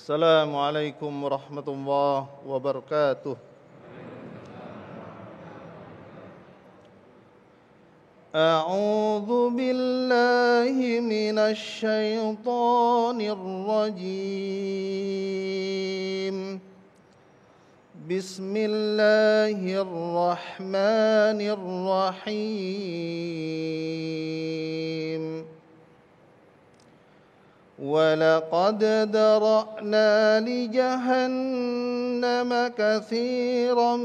السلام عليكم ورحمة الله وبركاته. أعوذ بالله من الشيطان الرجيم. بسم الله الرحمن الرحيم. ولقد ذرأنا لجهنم كثيرا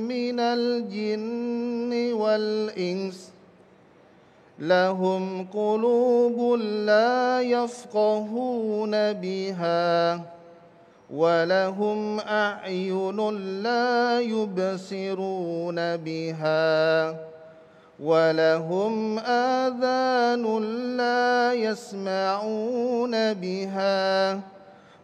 من الجن والإنس لهم قلوب لا يفقهون بها ولهم أعين لا يبصرون بها ولهم آذان لا يسمعون بها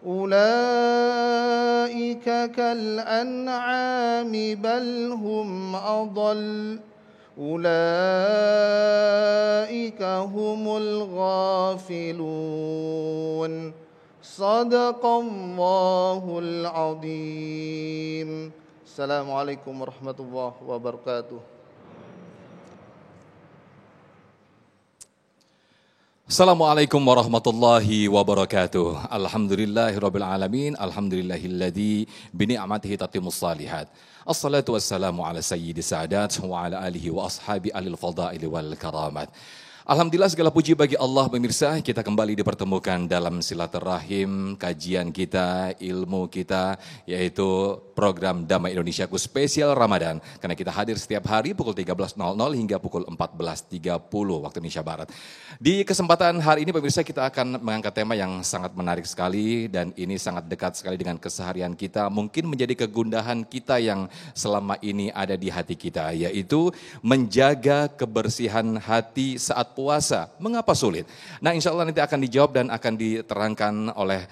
أولئك كالأنعام بل هم أضل أولئك هم الغافلون صدق الله العظيم. السلام عليكم ورحمة الله وبركاته. Assalamualaikum warahmatullahi wabarakatuh. Alhamdulillahirabbil alamin. Alhamdulillahilladzi bi ni'matihi tatimmus shalihat. Assalatu wassalamu ala sayyidis sadat wa ala alihi wa ashabi alil fadaili wal karamat. Alhamdulillah, segala puji bagi Allah. Pemirsa, kita kembali dipertemukan dalam silaturahim kajian kita, ilmu kita, yaitu program Damai Indonesiaku spesial Ramadan. Karena kita hadir setiap hari pukul 13.00 hingga pukul 14.30 waktu Indonesia Barat. Di kesempatan hari ini pemirsa, kita akan mengangkat tema yang sangat menarik sekali dan ini sangat dekat sekali dengan keseharian kita. Mungkin menjadi kegundahan kita yang selama ini ada di hati kita, yaitu menjaga kebersihan hati saat puasa. Mengapa sulit? Nah, insya Allah nanti akan dijawab dan akan diterangkan oleh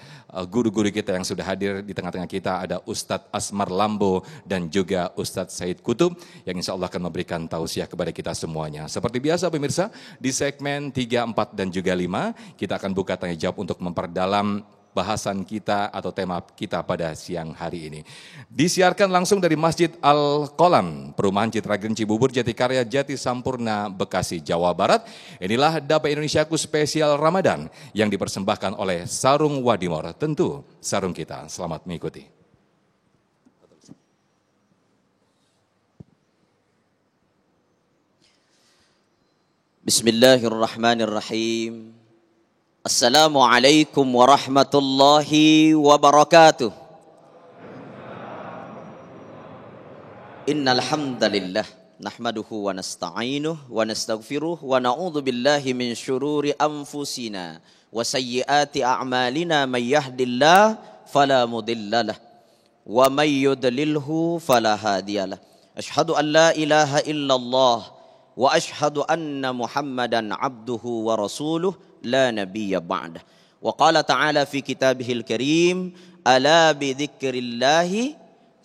guru-guru kita yang sudah hadir di tengah-tengah kita. Ada Ustadz Asmar Lambo dan juga Ustadz Said Kutub yang insya Allah akan memberikan tausiah kepada kita semuanya. Seperti biasa pemirsa, di segmen 3, 4 dan juga 5 kita akan buka tanya jawab untuk memperdalam bahasan kita atau tema kita pada siang hari ini. Disiarkan langsung dari Masjid Al-Qolam, Perumahan Citra Green Cibubur, Jatikarya, Jati Sampurna, Bekasi, Jawa Barat. Inilah Damai Indonesiaku spesial Ramadan yang dipersembahkan oleh Sarung Wadimor. Tentu sarung kita. Selamat mengikuti. Bismillahirrahmanirrahim. Assalamualaikum warahmatullahi wabarakatuh. Innal hamdalillah nahmaduhu wa nasta'inuhu wa nastaghfiruh wa na'udzu billahi min syururi anfusina wa sayyiati a'malina may yahdillahu fala mudhillalah wa may yudlilhu fala hadiyalah. Asyhadu an la ilaha illallah wa asyhadu anna Muhammadan abduhu wa rasuluh la nabiyya ba'dah. Wa qala ta'ala fi kitabihil karim ala bi dzikrillahi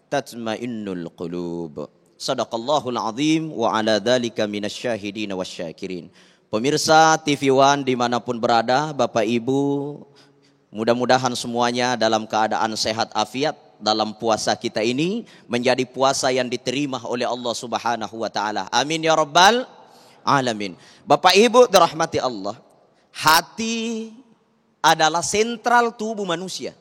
tatmainnul qulub. Shadaqallahul azim wa ala dzalika minasyahidin wasyakirin. Pemirsa TV One dimanapun berada, Bapak Ibu, mudah-mudahan semuanya dalam keadaan sehat afiat dalam puasa kita ini menjadi puasa yang diterima oleh Allah Subhanahu wa taala. Amin ya rabbal alamin. Bapak Ibu dirahmati Allah, hati adalah sentral tubuh manusia.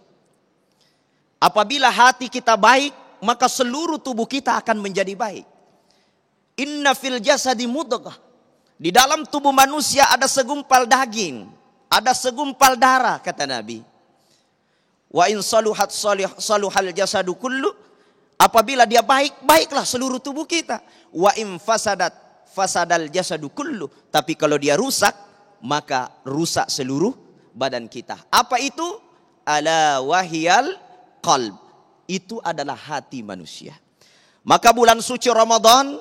Apabila hati kita baik, maka seluruh tubuh kita akan menjadi baik. Inna fil jasadi mudghah. Di dalam tubuh manusia ada segumpal daging, ada segumpal darah, kata Nabi. Wa in saluhat saluhal jasadu kullu. Apabila dia baik, baiklah seluruh tubuh kita. Wa in fasadat fasadal jasadu kullu. Tapi kalau dia rusak, maka rusak seluruh badan kita. Apa itu? Ala wahiyal qalb. Itu adalah hati manusia. Maka bulan suci Ramadan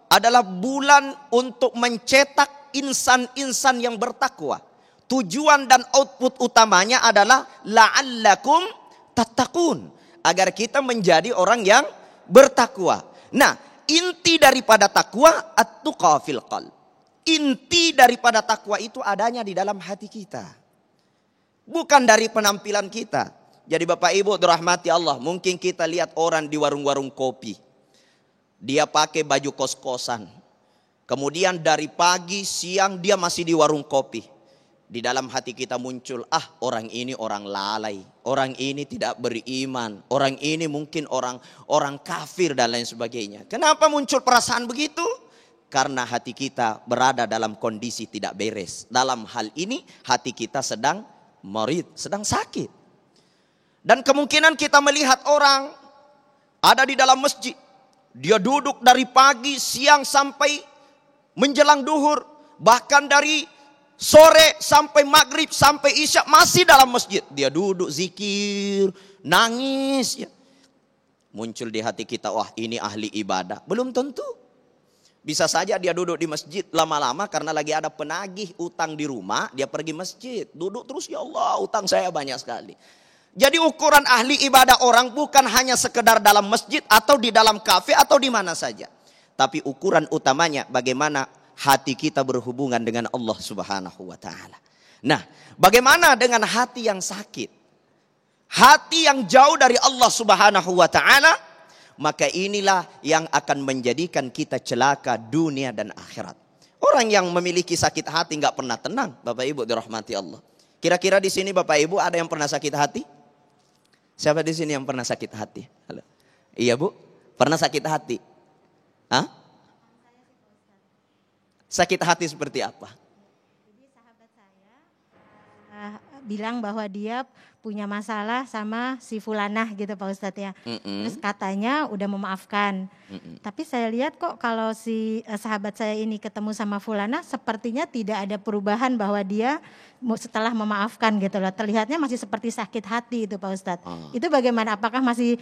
adalah bulan untuk mencetak insan-insan yang bertakwa. Tujuan dan output utamanya adalah la'allakum tattaqun, agar kita menjadi orang yang bertakwa. Nah, inti daripada takwa at-tuqa fil qalb. Inti daripada takwa itu adanya di dalam hati kita. Bukan dari penampilan kita, Jadi Bapak Ibu dirahmati Allah, mungkin kita lihat orang di warung-warung kopi. Dia pakai baju kos-kosan. Kemudian dari pagi, siang dia masih di warung kopi. Di dalam hati kita muncul, orang ini orang lalai. Orang ini tidak beriman. Orang ini mungkin orang kafir dan lain sebagainya. Kenapa muncul perasaan begitu? Karena hati kita berada dalam kondisi tidak beres. Dalam hal ini hati kita sedang marid, sedang sakit. Dan kemungkinan kita melihat orang ada di dalam masjid. Dia duduk dari pagi, siang sampai menjelang duhur. Bahkan dari sore sampai maghrib, sampai isya masih dalam masjid. Dia duduk zikir, nangis. Ya. Muncul di hati kita, wah ini ahli ibadah. Belum tentu. Bisa saja dia duduk di masjid lama-lama karena lagi ada penagih utang di rumah. Dia pergi masjid, duduk terus, ya Allah utang saya banyak sekali. Jadi ukuran ahli ibadah orang bukan hanya sekedar dalam masjid atau di dalam kafe atau di mana saja. Tapi ukuran utamanya bagaimana hati kita berhubungan dengan Allah Subhanahu wa ta'ala. Nah, bagaimana dengan hati yang sakit? Hati yang jauh dari Allah Subhanahu wa ta'ala, maka inilah yang akan menjadikan kita celaka dunia dan akhirat. Orang yang memiliki sakit hati nggak pernah tenang, Bapak Ibu dirahmati Allah. Kira-kira di sini Bapak Ibu ada yang pernah sakit hati? Siapa di sini yang pernah sakit hati? Halo. Iya Bu, pernah sakit hati? Hah? Sakit hati seperti apa? Jadi sahabat saya bilang bahwa dia punya masalah sama si fulanah gitu Pak Ustadz ya. Terus katanya udah memaafkan. Tapi saya lihat kok kalau si sahabat saya ini ketemu sama fulanah sepertinya tidak ada perubahan bahwa dia setelah memaafkan gitu loh. Terlihatnya masih seperti sakit hati itu Pak Ustadz. Itu bagaimana? Apakah masih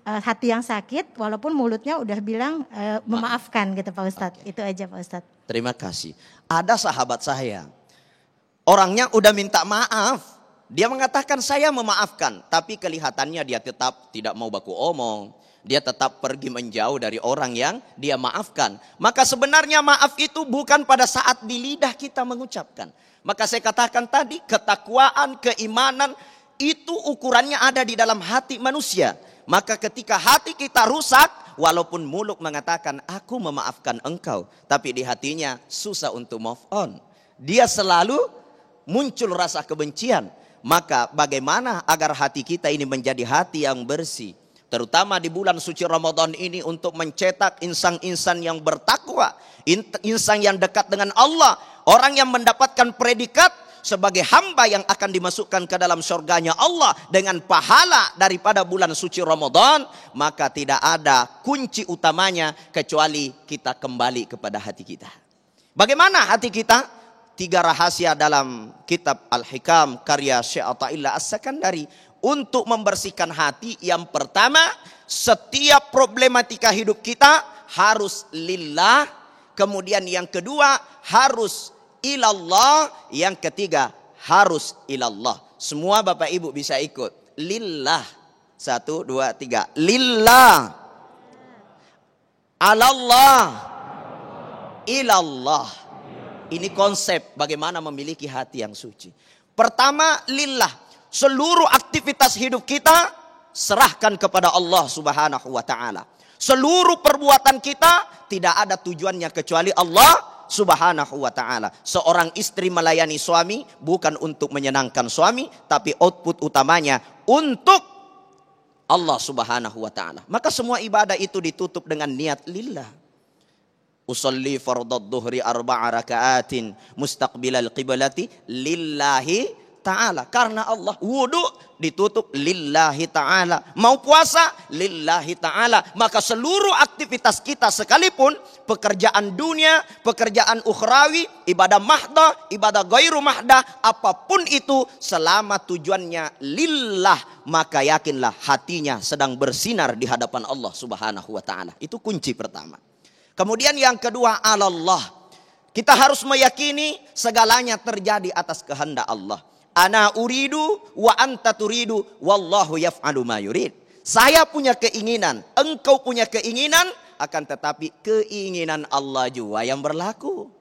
hati yang sakit walaupun mulutnya udah bilang memaafkan gitu Pak Ustadz. Itu aja Pak Ustadz. Terima kasih. Ada sahabat saya. Orangnya udah minta maaf. Dia mengatakan saya memaafkan. Tapi kelihatannya dia tetap tidak mau baku omong. Dia tetap pergi menjauh dari orang yang dia maafkan. Maka sebenarnya maaf itu bukan pada saat di lidah kita mengucapkan. Maka saya katakan tadi ketakwaan, keimanan itu ukurannya ada di dalam hati manusia. Maka ketika hati kita rusak, walaupun mulut mengatakan aku memaafkan engkau. Tapi di hatinya susah untuk move on. Dia selalu muncul rasa kebencian. Maka bagaimana agar hati kita ini menjadi hati yang bersih. Terutama di bulan suci Ramadan ini untuk mencetak insan-insan yang bertakwa. Insan yang dekat dengan Allah. Orang yang mendapatkan predikat sebagai hamba yang akan dimasukkan ke dalam surganya Allah. Dengan pahala daripada bulan suci Ramadan. Maka tidak ada kunci utamanya kecuali kita kembali kepada hati kita. Bagaimana hati kita? 3 rahasia dalam kitab Al-Hikam karya Syekh Athaillah As-Sakandari untuk membersihkan hati. Yang pertama, setiap problematika hidup kita harus lillah. Kemudian yang kedua harus ilallah. Yang ketiga harus ilallah. Semua Bapak Ibu bisa ikut. Lillah. 1, 2, 3. Lillah. Alallah. Ilallah. Ini konsep bagaimana memiliki hati yang suci. Pertama, lillah. Seluruh aktivitas hidup kita serahkan kepada Allah Subhanahu wa ta'ala. Seluruh perbuatan kita tidak ada tujuannya kecuali Allah Subhanahu wa ta'ala. Seorang istri melayani suami bukan untuk menyenangkan suami, tapi output utamanya untuk Allah Subhanahu wa ta'ala. Maka semua ibadah itu ditutup dengan niat lillah. Usolli fardad dhuhri 4 rakaatin mustaqbilal qiblati lillahi ta'ala. Karena Allah. Wudu ditutup lillahi ta'ala. Mau puasa lillahi ta'ala. Maka seluruh aktivitas kita sekalipun pekerjaan dunia, pekerjaan ukhrawi, ibadah mahdah, ibadah ghairu mahdah, apapun itu selama tujuannya lillah, maka yakinlah hatinya sedang bersinar di hadapan Allah Subhanahu wa ta'ala. Itu kunci pertama. Kemudian yang kedua, alallah. Kita harus meyakini segalanya terjadi atas kehendak Allah. Ana uridu wa anta turidu wallahu yaf'alu ma yurid. Saya punya keinginan, engkau punya keinginan, akan tetapi keinginan Allah juga yang berlaku.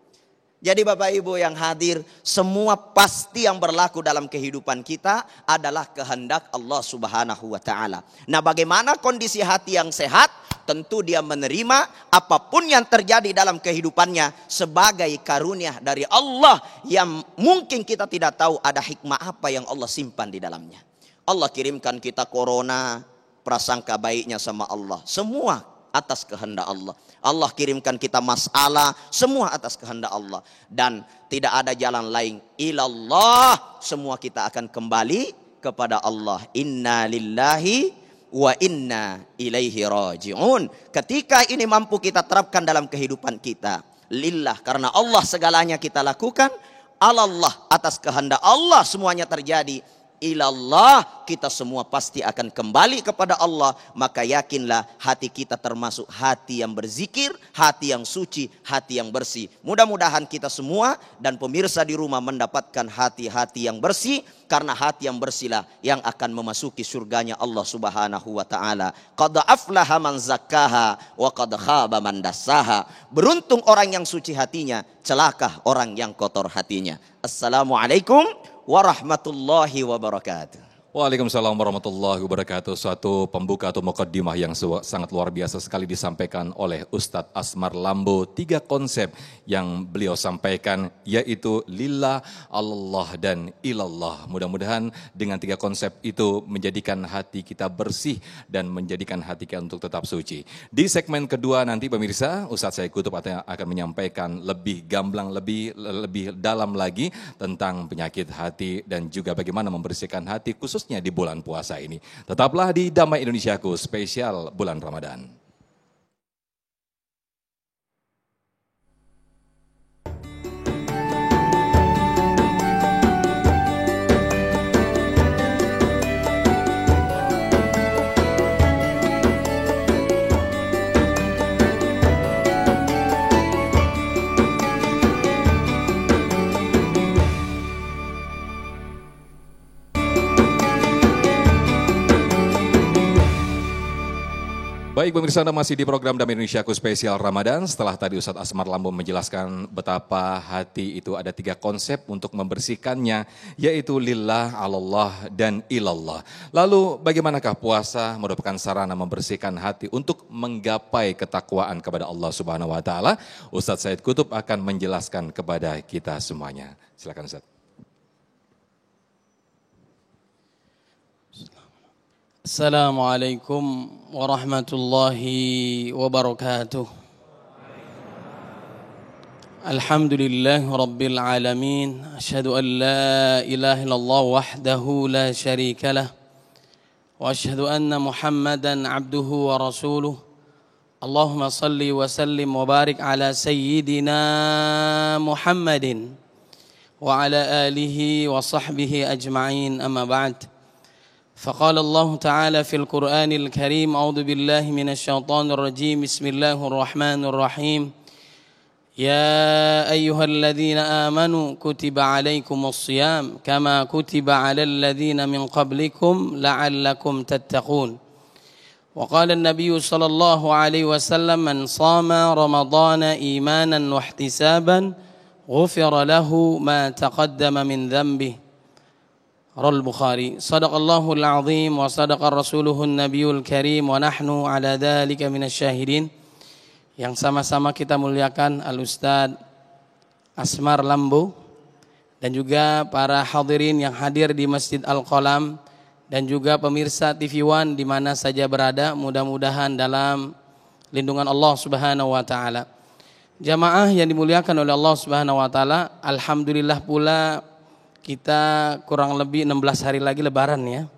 Jadi Bapak Ibu yang hadir, semua pasti yang berlaku dalam kehidupan kita adalah kehendak Allah Subhanahu wa taala. Nah, bagaimana kondisi hati yang sehat? Tentu dia menerima apapun yang terjadi dalam kehidupannya sebagai karunia dari Allah yang mungkin kita tidak tahu ada hikmah apa yang Allah simpan di dalamnya. Allah kirimkan kita corona, prasangka baiknya sama Allah. Semua atas kehendak Allah. Allah kirimkan kita masalah, semua atas kehendak Allah. Dan tidak ada jalan lain. Ilallah, semua kita akan kembali kepada Allah. Inna lillahi wa inna ilaihi raji'un. Ketika ini mampu kita terapkan dalam kehidupan kita. Lillah, karena Allah segalanya kita lakukan. Alallah, atas kehendak Allah semuanya terjadi. Ilallah, kita semua pasti akan kembali kepada Allah. Maka yakinlah hati kita termasuk hati yang berzikir, hati yang suci, hati yang bersih. Mudah-mudahan kita semua dan pemirsa di rumah mendapatkan hati-hati yang bersih. Karena hati yang bersihlah yang akan memasuki surganya Allah Subhanahu wa ta'ala. Qad aflaha man zakkaha wa qad khaba man dassaha. Beruntung orang yang suci hatinya, celaka orang yang kotor hatinya. Assalamualaikum warahmatullahi wabarakatuh. Waalaikumsalam warahmatullahi wabarakatuh. Suatu pembuka atau muqaddimah yang sangat luar biasa sekali disampaikan oleh Ustadz Asmar Lambo. 3 konsep yang beliau sampaikan yaitu lillah, Allah dan ilallah. Mudah-mudahan dengan 3 konsep itu menjadikan hati kita bersih dan menjadikan hati kita untuk tetap suci. Di segmen kedua nanti pemirsa, Ustadz Said Qutub akan menyampaikan lebih gamblang, lebih dalam lagi tentang penyakit hati dan juga bagaimana membersihkan hati khususnya di bulan puasa ini. Tetaplah di Damai Indonesiaku spesial bulan Ramadan. Baik pemirsa, Anda masih di program Damai Indonesiaku spesial Ramadan. Setelah tadi Ustadz Asmar Lambo menjelaskan betapa hati itu ada 3 konsep untuk membersihkannya, yaitu lillah, alallah, dan ilallah. Lalu bagaimanakah puasa merupakan sarana membersihkan hati untuk menggapai ketakwaan kepada Allah Subhanahu wa taala? Ustadz Said Qutub akan menjelaskan kepada kita semuanya. Silakan Ustadz. Assalamualaikum warahmatullahi wabarakatuh. Alhamdulillah rabbil alamin. Asyhadu an la ilaha illallah wahdahu la syarika lah. Wa asyhadu anna Muhammadan abduhu wa rasuluh. Allahumma salli wa sallim wa barik ala sayyidina Muhammadin wa ala alihi wa sahbihi ajma'in, amma ba'd. فقال الله تعالى في القرآن الكريم: أعوذ بالله من الشيطان الرجيم، بسم الله الرحمن الرحيم. يا أيها الذين آمنوا كتب عليكم الصيام كما كتب على الذين من قبلكم لعلكم تتقون. وقال النبي صلى الله عليه وسلم: من صام رمضان إيمانا واحتسابا غفر له ما تقدم من ذنبه. Rawal Bukhari. Sadaqallahul azim wa sadaqa rasuluhun nabiyul karim wa nahnu ala dhalika minasyahidin. Yang sama-sama kita muliakan Al-Ustadz Asmar Lambo dan juga para hadirin yang hadir di Masjid Al-Qalam dan juga pemirsa TV One di mana saja berada, mudah-mudahan dalam lindungan Allah Subhanahu wa taala. Jamaah yang dimuliakan oleh Allah Subhanahu wa taala, alhamdulillah pula kita kurang lebih 16 hari lagi lebaran ya.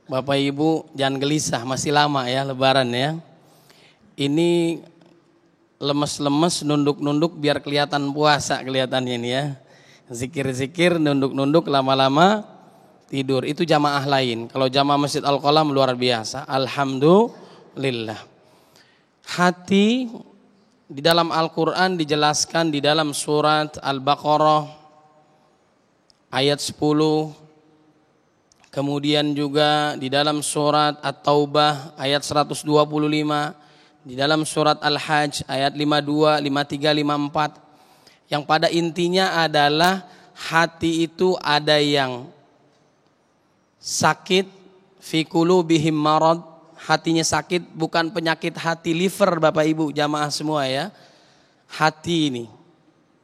Bapak Ibu jangan gelisah, masih lama ya lebaran ya. Ini lemes-lemes, nunduk-nunduk biar kelihatan puasa kelihatannya ini ya. Zikir-zikir, nunduk-nunduk, lama-lama tidur. Itu jamaah lain. Kalau jamaah Masjid Al-Qalam luar biasa. Alhamdulillah. Hati di dalam Al-Quran dijelaskan di dalam surat Al-Baqarah ayat 10, kemudian juga di dalam surat At-Taubah ayat 125, di dalam surat Al-Hajj ayat 52, 53, 54. Yang pada intinya adalah hati itu ada yang sakit, fi qulubihim marad, hatinya sakit, bukan penyakit hati liver Bapak Ibu jamaah semua ya. Hati ini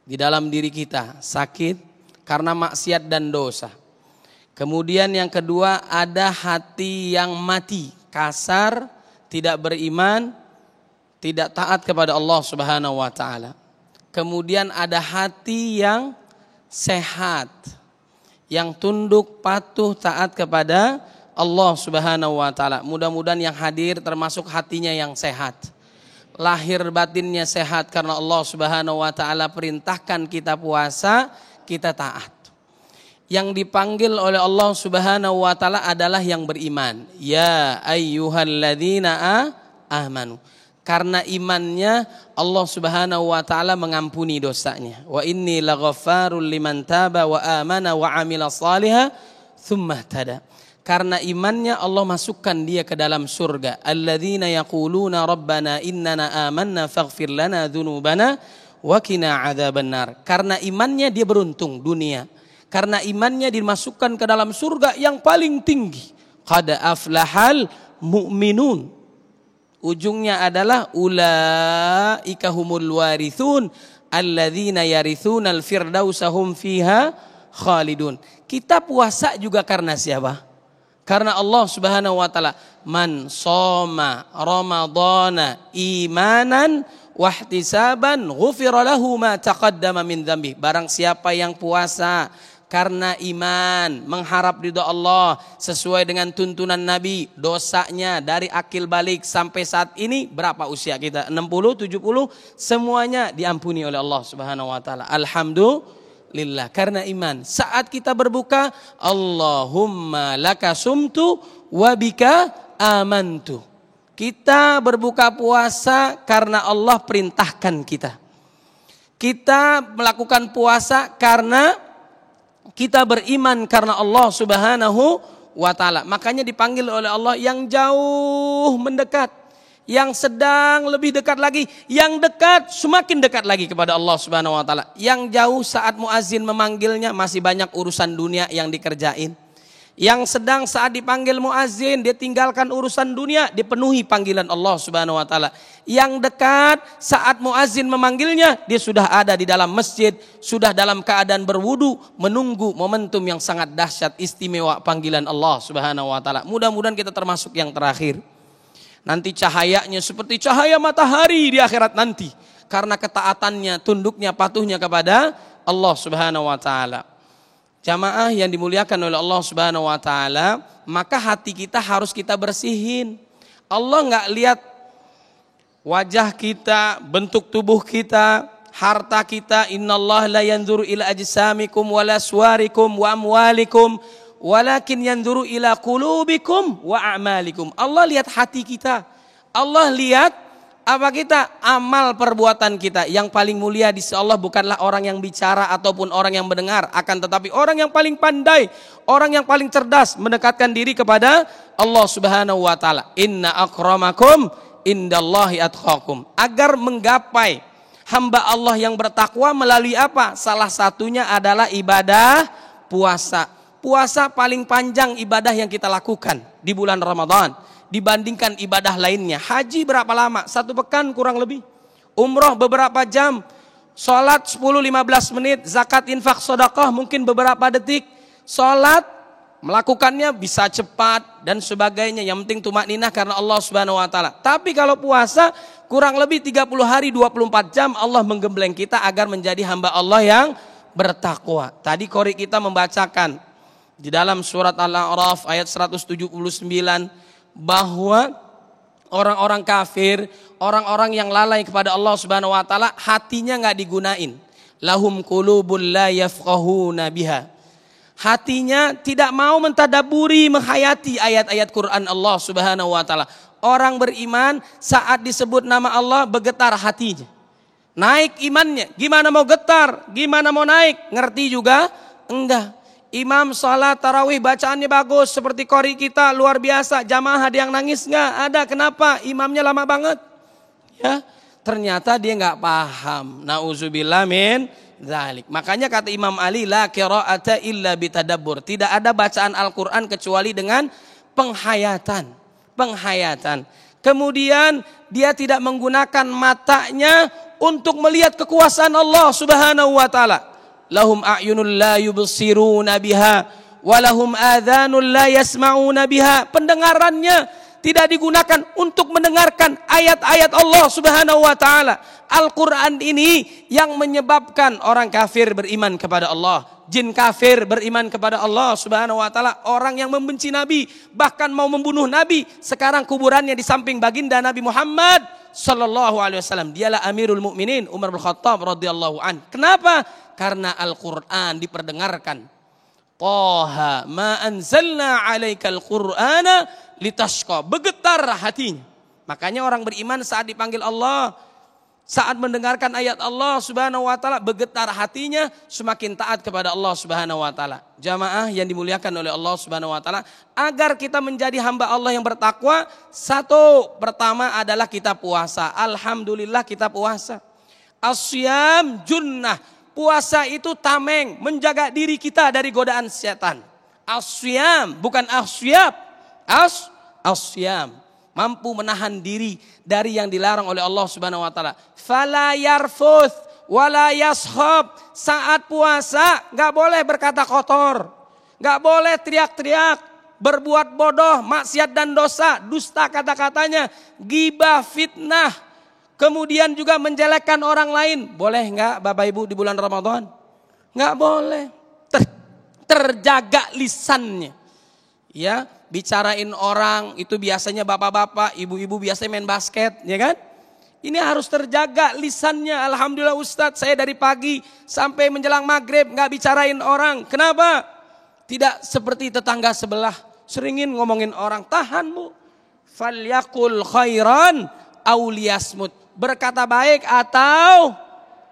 di dalam diri kita sakit karena maksiat dan dosa. Kemudian yang kedua ada hati yang mati, kasar, tidak beriman, tidak taat kepada Allah Subhanahu wa taala. Kemudian ada hati yang sehat, yang tunduk, patuh, taat kepada Allah Subhanahu wa taala. Mudah-mudahan yang hadir termasuk hatinya yang sehat. Lahir batinnya sehat karena Allah Subhanahu wa taala perintahkan kita puasa, kita taat. Yang dipanggil oleh Allah Subhanahu wa taala adalah yang beriman. Ya ayyuhalladzina amanu. Karena imannya Allah Subhanahu wa taala mengampuni dosanya. Wa inni laghaffarul liman taba wa amana wa amila shalihan tsumma tada. Karena imannya Allah masukkan dia ke dalam surga. Alladzina yaquluna rabbana innana amanna faghfir lana dzunubana wa qina adzabannar. Karena imannya dia beruntung dunia. Karena imannya dimasukkan ke dalam surga yang paling tinggi. Qad aflahal mu'minun. Ujungnya adalah ulaika humul warithun alladzina yarithunal firdausa hum fiha khalidun. Kita puasa juga karena siapa? Karena Allah Subhanahu wa taala, man shoma ramadhana imanan wahtisaban ghufira lahu ma taqaddama min dzambi. Barang siapa yang puasa karena iman, mengharap ridha Allah sesuai dengan tuntunan Nabi, dosanya dari akil balik sampai saat ini berapa usia kita? 60, 70, semuanya diampuni oleh Allah Subhanahu wa taala. Alhamdulillah karena iman. Saat kita berbuka, Allahumma laka sumtu wa bika amantu. Kita berbuka puasa karena Allah perintahkan kita. Kita melakukan puasa karena kita beriman karena Allah Subhanahu wa taala. Makanya dipanggil oleh Allah yang jauh mendekat, yang sedang lebih dekat lagi, yang dekat semakin dekat lagi kepada Allah Subhanahu wa taala. Yang jauh saat muazin memanggilnya masih banyak urusan dunia yang dikerjain. Yang sedang saat dipanggil muazin dia tinggalkan urusan dunia, dipenuhi panggilan Allah Subhanahu wa taala. Yang dekat saat muazin memanggilnya dia sudah ada di dalam masjid, sudah dalam keadaan berwudu menunggu momentum yang sangat dahsyat istimewa panggilan Allah Subhanahu wa taala. Mudah-mudahan kita termasuk yang terakhir. Nanti cahayanya seperti cahaya matahari di akhirat nanti karena ketaatannya, tunduknya, patuhnya kepada Allah Subhanahu wa taala. Jamaah yang dimuliakan oleh Allah Subhanahu wa taala, maka hati kita harus kita bersihin. Allah enggak lihat wajah kita, bentuk tubuh kita, harta kita. Innallaha la yanzuru ila ajsamikum wala suwarikum wa amwalikum walakin yanzuru ila qulubikum wa a'malikum. Allah lihat hati kita. Allah lihat apa kita, amal perbuatan kita. Yang paling mulia di sisi Allah bukanlah orang yang bicara ataupun orang yang mendengar, akan tetapi orang yang paling pandai, orang yang paling cerdas mendekatkan diri kepada Allah Subhanahu wa taala. Inna akramakum indallahi atqakum. Agar menggapai hamba Allah yang bertakwa melalui apa? Salah satunya adalah ibadah puasa. Puasa paling panjang ibadah yang kita lakukan di bulan Ramadan dibandingkan ibadah lainnya. Haji berapa lama? 1 pekan kurang lebih. Umroh beberapa jam. Sholat 10-15 menit. Zakat, infak, sedekah mungkin beberapa detik. Sholat melakukannya bisa cepat dan sebagainya. Yang penting tumakninah karena Allah Subhanahu wa taala. Tapi kalau puasa kurang lebih 30 hari 24 jam Allah menggembleng kita agar menjadi hamba Allah yang bertakwa. Tadi qori kita membacakan di dalam surat Al-A'raf ayat 179 bahwa orang-orang kafir, orang-orang yang lalai kepada Allah Subhanahu wa taala, hatinya enggak digunain. Lahum qulubul la yafqahuna biha. Hatinya tidak mau mentadaburi, menghayati ayat-ayat Quran Allah Subhanahu wa taala. Orang beriman saat disebut nama Allah bergetar hatinya. Naik imannya. Gimana mau getar? Gimana mau naik? Ngerti juga? Enggak. Imam salat tarawih bacaannya bagus seperti qori kita luar biasa. Jamaah ada yang nangis enggak? Ada. Kenapa? Imamnya lama banget. Ya. ternyata dia nggak paham. Nauzubillah min dzalik. Makanya kata Imam Ali, la qira'ata illa bitadabbur. Tidak ada bacaan Al-Qur'an kecuali dengan penghayatan. Penghayatan. Kemudian dia tidak menggunakan matanya untuk melihat kekuasaan Allah Subhanahu wa taala. Lahum a'yunul la yubsiruna biha wa lahum adhanul la yasma'una biha. Pendengarannya tidak digunakan untuk mendengarkan ayat-ayat Allah Subhanahu wa taala. Al-Qur'an ini yang menyebabkan orang kafir beriman kepada Allah, jin kafir beriman kepada Allah Subhanahu wa taala, orang yang membenci Nabi bahkan mau membunuh Nabi, sekarang kuburannya di samping baginda Nabi Muhammad sallallahu alaihi wasallam. Dialah Amirul Mukminin Umar bin Khattab radhiyallahu an. Kenapa? Karena Al-Qur'an diperdengarkan. Taha ma anzalna 'alaikal Qur'ana litashqa. Bergetar hatinya. Makanya orang beriman saat dipanggil Allah, saat mendengarkan ayat Allah Subhanahu wa taala, bergetar hatinya, semakin taat kepada Allah Subhanahu wa taala. Jamaah yang dimuliakan oleh Allah Subhanahu wa taala, agar kita menjadi hamba Allah yang bertakwa, satu pertama adalah kita puasa. Alhamdulillah kita puasa. Asyam junnah. Puasa itu tameng, menjaga diri kita dari godaan setan. Asyam, bukan asyab. Asyam, mampu menahan diri dari yang dilarang oleh Allah Subhanahu wa taala. Fala yarfuth wala yashab. Saat puasa enggak boleh berkata kotor, enggak boleh teriak-teriak, berbuat bodoh, maksiat dan dosa, dusta kata-katanya, ghibah, fitnah, kemudian juga menjelekkan orang lain. Boleh enggak Bapak Ibu di bulan Ramadan? Enggak boleh. Terjaga lisannya. Ya, bicarain orang itu biasanya bapak-bapak, ibu-ibu biasanya main basket, ya kan? Ini harus terjaga lisannya. Alhamdulillah Ustadz, saya dari pagi sampai menjelang maghrib nggak bicarain orang. Kenapa? Tidak seperti tetangga sebelah, seringin ngomongin orang. Tahan bu. Falyakul khairan auliyasmut. Berkata baik atau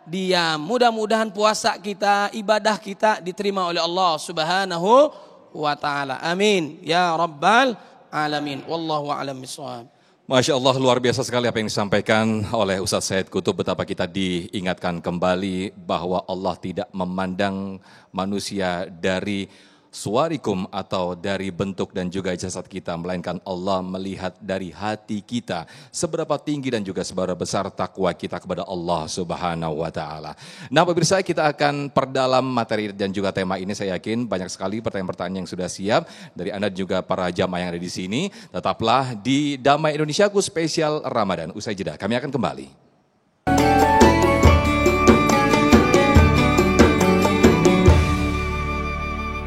diam. Mudah-mudahan puasa kita, ibadah kita diterima oleh Allah Subhanahu wa ta'ala. Amin. Ya Rabbal Alamin. Wallahu a'lam bishawab. Masya Allah, luar biasa sekali apa yang disampaikan oleh Ustadz Said Qutub. Betapa kita diingatkan kembali bahwa Allah tidak memandang manusia dari suwarikum atau dari bentuk dan juga jasad kita, melainkan Allah melihat dari hati kita, seberapa tinggi dan juga seberapa besar takwa kita kepada Allah Subhanahu wa taala. Nah, pemirsa, kita akan perdalam materi dan juga tema ini. Saya yakin banyak sekali pertanyaan-pertanyaan yang sudah siap dari Anda juga para jamaah yang ada di sini. Tetaplah di Damai Indonesiaku spesial Ramadan. Usai jeda kami akan kembali.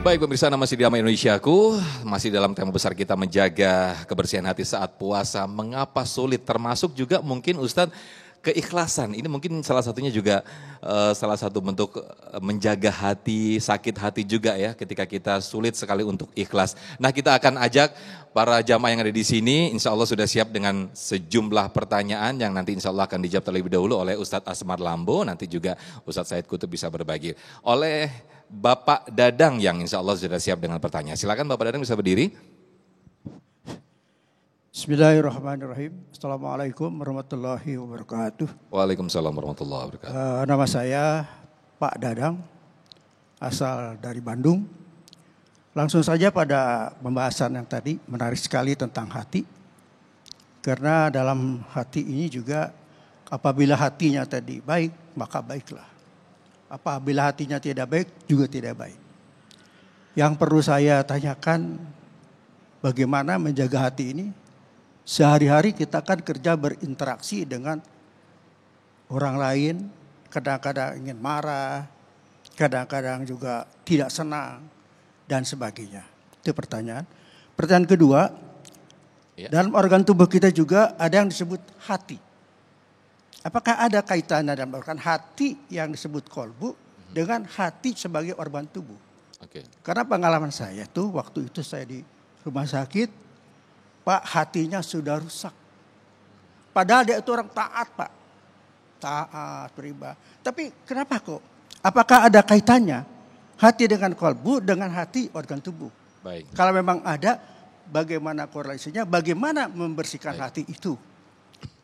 Baik pemirsa, masih di Damai Indonesiaku, masih dalam tema besar kita menjaga kebersihan hati saat puasa. Mengapa sulit? Termasuk juga mungkin Ustadz keikhlasan. Ini mungkin salah satunya juga salah satu bentuk menjaga hati, sakit hati juga ya ketika kita sulit sekali untuk ikhlas. Nah, kita akan ajak para jamaah yang ada di sini, insya Allah sudah siap dengan sejumlah pertanyaan yang nanti insya Allah akan dijawab terlebih dahulu oleh Ustadz Asmar Lambo, nanti juga Ustadz Said Qutub bisa berbagi. Oleh Bapak Dadang yang insya Allah sudah siap dengan pertanyaan. Silakan Bapak Dadang bisa berdiri. Bismillahirrahmanirrahim. Assalamualaikum warahmatullahi wabarakatuh. Waalaikumsalam warahmatullahi wabarakatuh. Nama saya Pak Dadang, asal dari Bandung. Langsung saja pada pembahasan yang tadi, menarik sekali tentang hati. Karena dalam hati ini juga apabila hatinya tadi baik, maka baiklah. Apabila hatinya tidak baik, juga tidak baik. Yang perlu saya tanyakan, bagaimana menjaga hati ini? Sehari-hari kita kan kerja berinteraksi dengan orang lain, kadang-kadang ingin marah, kadang-kadang juga tidak senang, dan sebagainya. Itu pertanyaan. Pertanyaan kedua, dalam organ tubuh kita juga ada yang disebut hati. Apakah ada kaitannya dalam organ hati yang disebut kolbu dengan hati sebagai organ tubuh? Karena pengalaman saya tuh waktu itu saya di rumah sakit, Pak, hatinya sudah rusak. Padahal dia itu orang taat, Pak. Taat, beribadah. Tapi kenapa kok? Apakah ada kaitannya hati dengan kolbu dengan hati organ tubuh? Baik. Kalau memang ada, bagaimana korelasinya? Bagaimana membersihkan hati itu?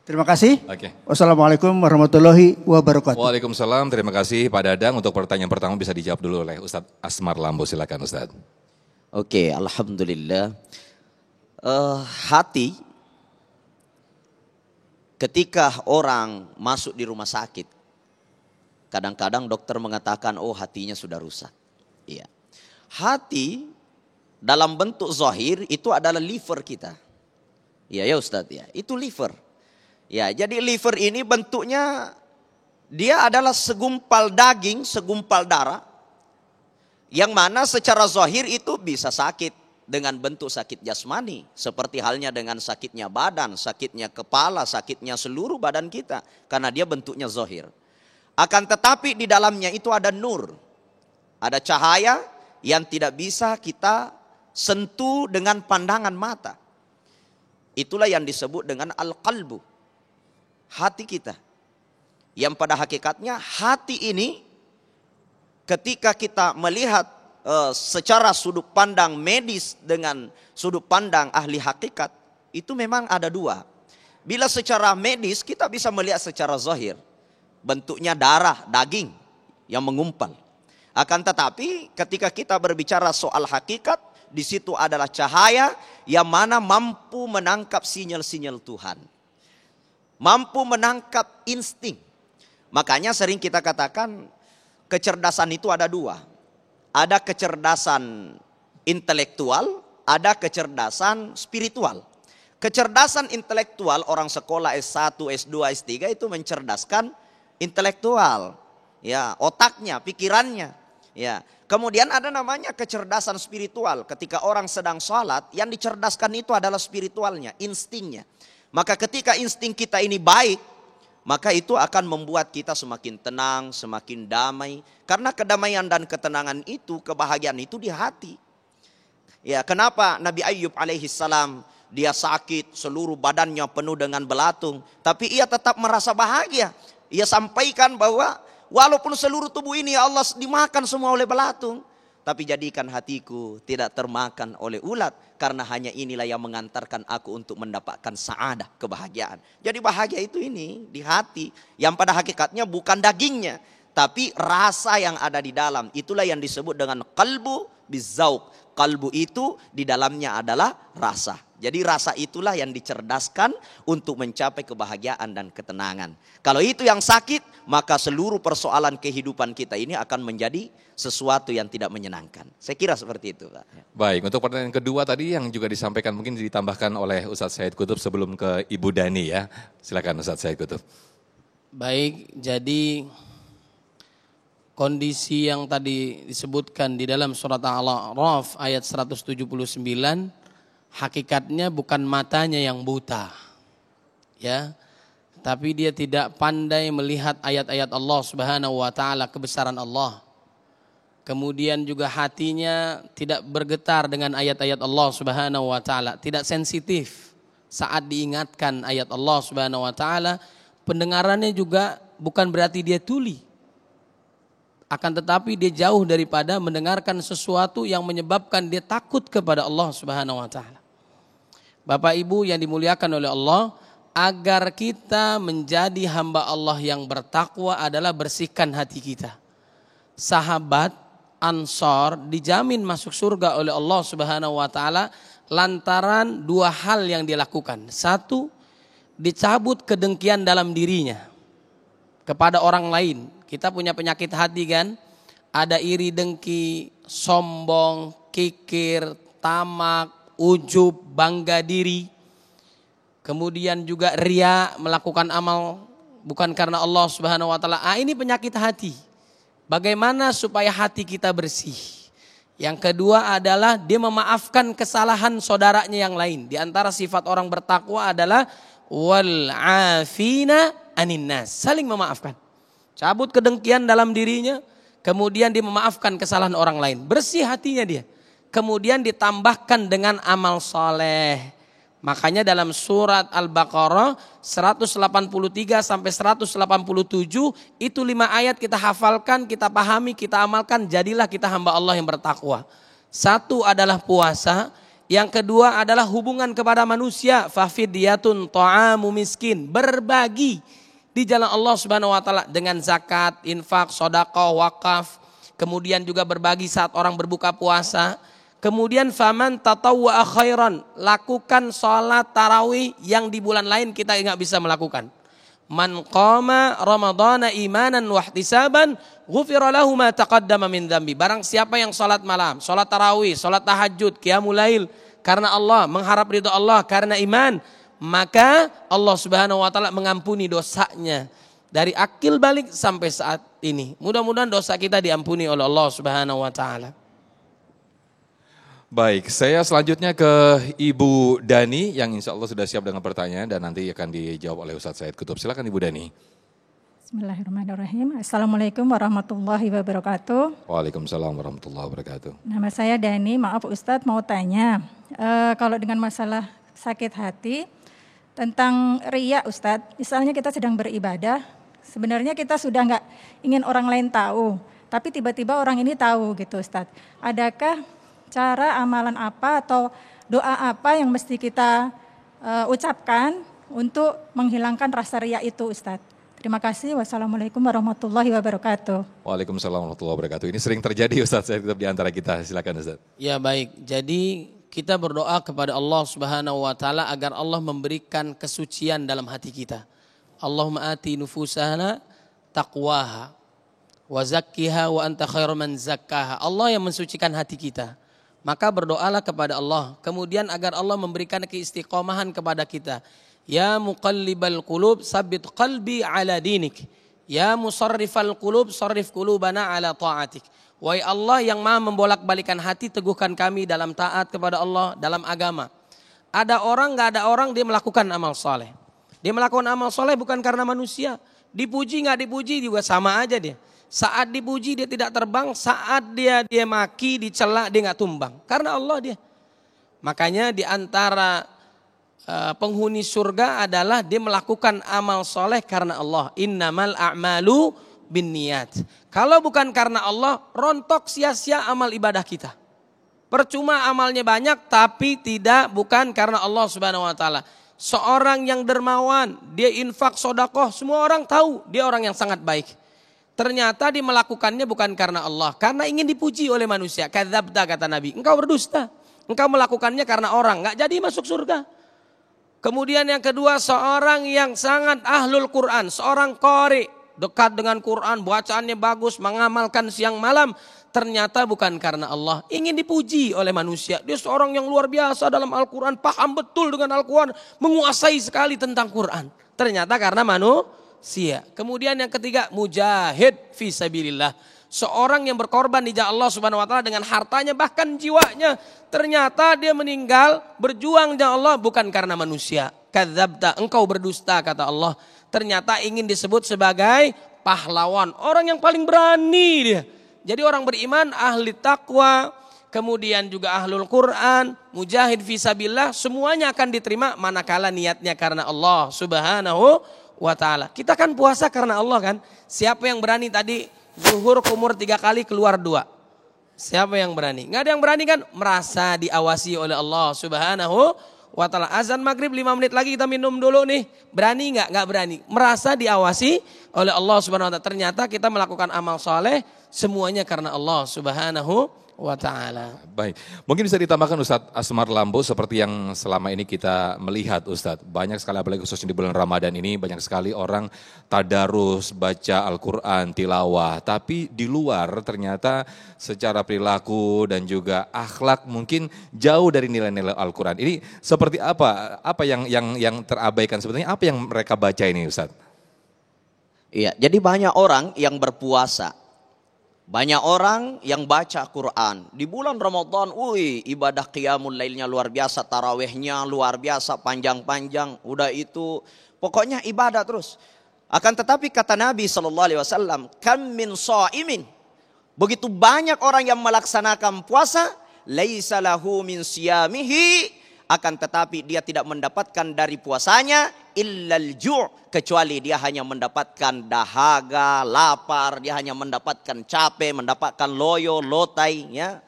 Terima kasih. Oke. Wassalamualaikum warahmatullahi wabarakatuh. Waalaikumsalam, terima kasih Pak Dadang. Untuk pertanyaan pertama bisa dijawab dulu oleh Ustadz Asmar Lambo, silakan Ustadz. Oke, alhamdulillah. Hati ketika orang masuk di rumah sakit, kadang-kadang dokter mengatakan, oh hatinya sudah rusak. Iya. Hati dalam bentuk zahir itu adalah liver kita. Iya ya Ustadz ya, itu liver. Ya, jadi liver ini bentuknya dia adalah segumpal daging, segumpal darah. Yang mana secara zahir itu bisa sakit dengan bentuk sakit jasmani. Seperti halnya dengan sakitnya badan, sakitnya kepala, sakitnya seluruh badan kita. Karena dia bentuknya zahir. Akan tetapi di dalamnya itu ada nur. Ada cahaya yang tidak bisa kita sentuh dengan pandangan mata. Itulah yang disebut dengan al-qalbu. Hati kita. Yang pada hakikatnya hati ini ketika kita melihat secara sudut pandang medis dengan sudut pandang ahli hakikat, itu memang ada dua. Bila secara medis kita bisa melihat secara zahir, bentuknya darah, daging yang mengumpal. Akan tetapi ketika kita berbicara soal hakikat, di situ adalah cahaya yang mana mampu menangkap sinyal-sinyal Tuhan. Mampu menangkap insting. Makanya sering kita katakan kecerdasan itu ada dua. Ada kecerdasan intelektual, ada kecerdasan spiritual. Kecerdasan intelektual orang sekolah S1, S2, S3 itu mencerdaskan intelektual. Ya, otaknya, pikirannya. Ya. Kemudian ada namanya kecerdasan spiritual. Ketika orang sedang sholat, yang dicerdaskan itu adalah spiritualnya, instingnya. Maka ketika insting kita ini baik, maka itu akan membuat kita semakin tenang, semakin damai. Karena kedamaian dan ketenangan itu, kebahagiaan itu di hati. Ya, kenapa Nabi Ayyub alaihissalam dia sakit, seluruh badannya penuh dengan belatung, tapi ia tetap merasa bahagia. Ia sampaikan bahwa walaupun seluruh tubuh ini ya Allah dimakan semua oleh belatung, tapi jadikan hatiku tidak termakan oleh ulat, karena hanya inilah yang mengantarkan aku untuk mendapatkan sa'adah, kebahagiaan. Jadi bahagia itu ini di hati, yang pada hakikatnya bukan dagingnya, tapi rasa yang ada di dalam. Itulah yang disebut dengan qalbu bizauq. Qalbu itu di dalamnya adalah rasa. Jadi rasa itulah yang dicerdaskan untuk mencapai kebahagiaan dan ketenangan. Kalau itu yang sakit, maka seluruh persoalan kehidupan kita ini akan menjadi sesuatu yang tidak menyenangkan. Saya kira seperti itu, Pak. Baik, untuk pertanyaan kedua tadi yang juga disampaikan mungkin ditambahkan oleh Ustadz Said Kutub sebelum ke Ibu Dani ya. Silakan Ustadz Said Kutub. Baik, jadi kondisi yang tadi disebutkan di dalam surat Al-A'raf ayat 179, hakikatnya bukan matanya yang buta, ya, tapi dia tidak pandai melihat ayat-ayat Allah Subhanahu wa taala, kebesaran Allah. Kemudian juga hatinya tidak bergetar dengan ayat-ayat Allah Subhanahu wa taala, tidak sensitif saat diingatkan ayat Allah Subhanahu wa taala. Pendengarannya juga bukan berarti dia tuli, akan tetapi dia jauh daripada mendengarkan sesuatu yang menyebabkan dia takut kepada Allah Subhanahu wa taala. Bapak Ibu yang dimuliakan oleh Allah, agar kita menjadi hamba Allah yang bertakwa adalah bersihkan hati kita. Sahabat Ansor dijamin masuk surga oleh Allah Subhanahu wa taala lantaran dua hal yang dia lakukan. Satu, dicabut kedengkian dalam dirinya kepada orang lain. Kita punya penyakit hati kan? Ada iri, dengki, sombong, kikir, tamak, ujub, bangga diri. Kemudian juga ria, melakukan amal bukan karena Allah Subhanahu wa taala. Ini penyakit hati. Bagaimana supaya hati kita bersih? Yang kedua adalah dia memaafkan kesalahan saudaranya yang lain. Di antara sifat orang bertakwa adalah wal afina anin nas, saling memaafkan. Cabut kedengkian dalam dirinya, kemudian dia memaafkan kesalahan orang lain. Bersih hatinya dia. Kemudian ditambahkan dengan amal soleh. Makanya dalam surat Al-Baqarah 183 sampai 187 itu 5 ayat kita hafalkan, kita pahami, kita amalkan, jadilah kita hamba Allah yang bertakwa. Satu adalah puasa, Yang kedua adalah hubungan kepada manusia. Fafidyatun ta'amu miskin. Berbagi di jalan Allah Subhanahu wa taala dengan zakat, infak, sedekah, wakaf. Kemudian juga berbagi saat orang berbuka puasa. Kemudian faman tatawwa khairan, lakukan sholat tarawih yang di bulan lain kita nggak bisa melakukan. Man qama ramadhana imanan wahtisaban ghufira lahu ma taqaddama min dzambi. Barang siapa yang sholat malam, sholat tarawih, sholat tahajud, qiyamul lail karena Allah, mengharap ridha Allah karena iman, maka Allah Subhanahu wa taala mengampuni dosanya dari akil balik sampai saat ini. Mudah-mudahan dosa kita diampuni oleh Allah Subhanahu wa taala. Baik, saya selanjutnya ke Ibu Dani yang insya Allah sudah siap dengan pertanyaan dan nanti akan dijawab oleh Ustadz Said Kutub. Silakan Ibu Dani. Bismillahirrahmanirrahim. Assalamualaikum warahmatullahi wabarakatuh. Waalaikumsalam warahmatullahi wabarakatuh. Nama saya Dani, maaf Ustadz mau tanya. Kalau dengan masalah sakit hati, tentang riya Ustadz, misalnya kita sedang beribadah, sebenarnya kita sudah nggak ingin orang lain tahu, tapi tiba-tiba orang ini tahu gitu Ustadz. Adakah cara amalan apa atau doa apa yang mesti kita ucapkan untuk menghilangkan rasa riya itu Ustadz? Terima kasih. Wassalamualaikum warahmatullahi wabarakatuh. Waalaikumsalam warahmatullahi wabarakatuh. Ini sering terjadi Ustadz, saya tetap di antara kita. Silakan Ustadz. Ya baik, jadi kita berdoa kepada Allah Subhanahu wa taala agar Allah memberikan kesucian dalam hati kita. Allahumma ati nufusana taqwaha wa zakkiha wa anta khairu man zakkaha. Allah yang mensucikan hati kita. Maka berdoalah kepada Allah. Kemudian agar Allah memberikan keistiqomahan kepada kita. Ya muqallibal qulub sabbit qalbi ala dinik. Ya musarrifal qulub sarrif qulubana ala ta'atik. Wahai Allah yang maha membolak-balikan hati, teguhkan kami dalam taat kepada Allah, dalam agama. Ada orang, gak ada orang, dia melakukan amal soleh. Dia melakukan amal soleh bukan karena manusia. Dipuji gak dipuji juga sama aja dia. Saat dipuji dia tidak terbang, saat dia maki, dicela dia nggak tumbang. Karena Allah dia. Makanya di antara penghuni surga adalah dia melakukan amal soleh karena Allah. Innamal a'malu binniyat. Kalau bukan karena Allah, rontok sia-sia amal ibadah kita. Percuma amalnya banyak tapi bukan karena Allah Subhanahu wa taala. Seorang yang dermawan, dia infak sedekah, semua orang tahu dia orang yang sangat baik. Ternyata dia melakukannya bukan karena Allah, karena ingin dipuji oleh manusia. Kadzabta kata Nabi, engkau berdusta. Engkau melakukannya karena orang, enggak jadi masuk surga. Kemudian yang kedua, seorang yang sangat ahlul Quran, seorang qari, dekat dengan Quran, bacaannya bagus, mengamalkan siang malam. Ternyata bukan karena Allah, ingin dipuji oleh manusia. Dia seorang yang luar biasa dalam Al-Quran, paham betul dengan Al-Quran, menguasai sekali tentang Quran. Ternyata karena manusia. Kemudian yang ketiga, mujahid fi sabilillah. Seorang yang berkorban di jalan Allah Subhanahu wa taala dengan hartanya bahkan jiwanya. Ternyata dia meninggal berjuang di jalan Allah bukan karena manusia. Kadzabta, engkau berdusta kata Allah. Ternyata ingin disebut sebagai pahlawan, orang yang paling berani dia. Jadi orang beriman, ahli taqwa, kemudian juga ahlul Quran, mujahid fi sabilillah, semuanya akan diterima manakala niatnya karena Allah Subhanahu wa ta'ala. Kita kan puasa karena Allah kan. Siapa yang berani tadi zuhur kumur 3 kali keluar 2? Siapa yang berani? Nggak ada yang berani kan? Merasa diawasi oleh Allah Subhanahu wa ta'ala. Azan maghrib 5 menit lagi kita minum dulu nih. Berani nggak? Nggak berani. Merasa diawasi oleh Allah Subhanahu wa ta'ala. Ternyata kita melakukan amal soleh semuanya karena Allah Subhanahu wa ta'ala. Baik, mungkin bisa ditambahkan Ustadz Asmar Lambo seperti yang selama ini kita melihat Ustadz. Banyak sekali apalagi khususnya di bulan Ramadan ini banyak sekali orang tadarus, baca Al-Quran, tilawah. Tapi di luar ternyata secara perilaku dan juga akhlak mungkin jauh dari nilai-nilai Al-Quran. Ini seperti apa yang terabaikan sebetulnya, apa yang mereka baca ini Ustadz? Iya, jadi banyak orang yang berpuasa. Banyak orang yang baca Quran. Di bulan Ramadan, ibadah qiyamul lailnya luar biasa, tarawihnya luar biasa, panjang-panjang. Udah itu, pokoknya ibadah terus. Akan tetapi kata Nabi SAW, kam min sha'imin. Begitu banyak orang yang melaksanakan puasa, laisa lahu min siyamihi. Akan tetapi dia tidak mendapatkan dari puasanya illal ju', kecuali dia hanya mendapatkan dahaga, lapar, dia hanya mendapatkan capek, mendapatkan loyo, lotai, ya,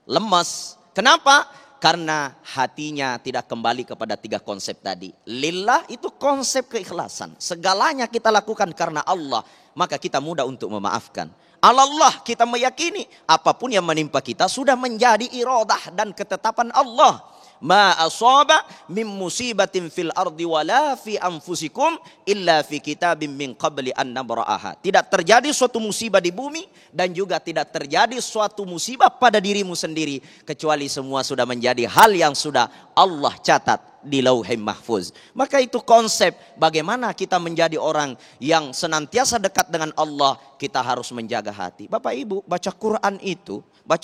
lemas. Kenapa? Karena hatinya tidak kembali kepada 3 konsep tadi. Lillah itu konsep keikhlasan. Segalanya kita lakukan karena Allah, maka kita mudah untuk memaafkan. Allah kita meyakini apapun yang menimpa kita sudah menjadi iradah dan ketetapan Allah. Ma asaba min musibatin fil ardi wala fi anfusikum illa fi kitabim min qabli an nabra'aha. Tidak terjadi suatu musibah di bumi dan juga tidak terjadi suatu musibah pada dirimu sendiri kecuali semua sudah menjadi hal yang sudah Allah catat di Lauhul Mahfuz. Maka itu konsep bagaimana kita menjadi orang yang senantiasa dekat dengan Allah, kita harus menjaga hati. Bapak Ibu, baca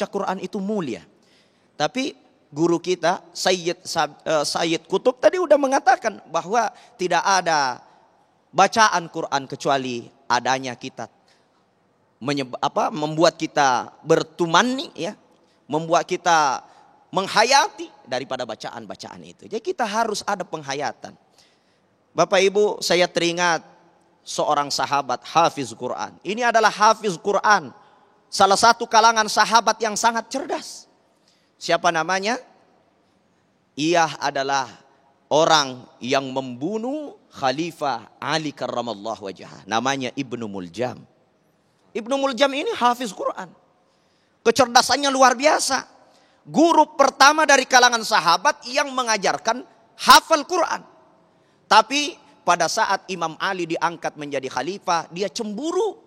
Quran itu mulia. Tapi guru kita Sayyid Qutb tadi udah mengatakan bahwa tidak ada bacaan Quran kecuali adanya kita membuat kita bertumani, ya, membuat kita menghayati daripada bacaan-bacaan itu. Jadi kita harus ada penghayatan. Bapak Ibu, saya teringat seorang sahabat hafiz Quran. Ini adalah hafiz Quran, salah satu kalangan sahabat yang sangat cerdas. Siapa namanya? Ia adalah orang yang membunuh Khalifah Ali karramallahu wajhah. Namanya Ibnu Muljam. Ibnu Muljam ini hafiz Quran. Kecerdasannya luar biasa. Guru pertama dari kalangan sahabat yang mengajarkan hafal Quran. Tapi pada saat Imam Ali diangkat menjadi khalifah, dia cemburu.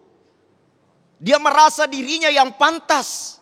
Dia merasa dirinya yang pantas.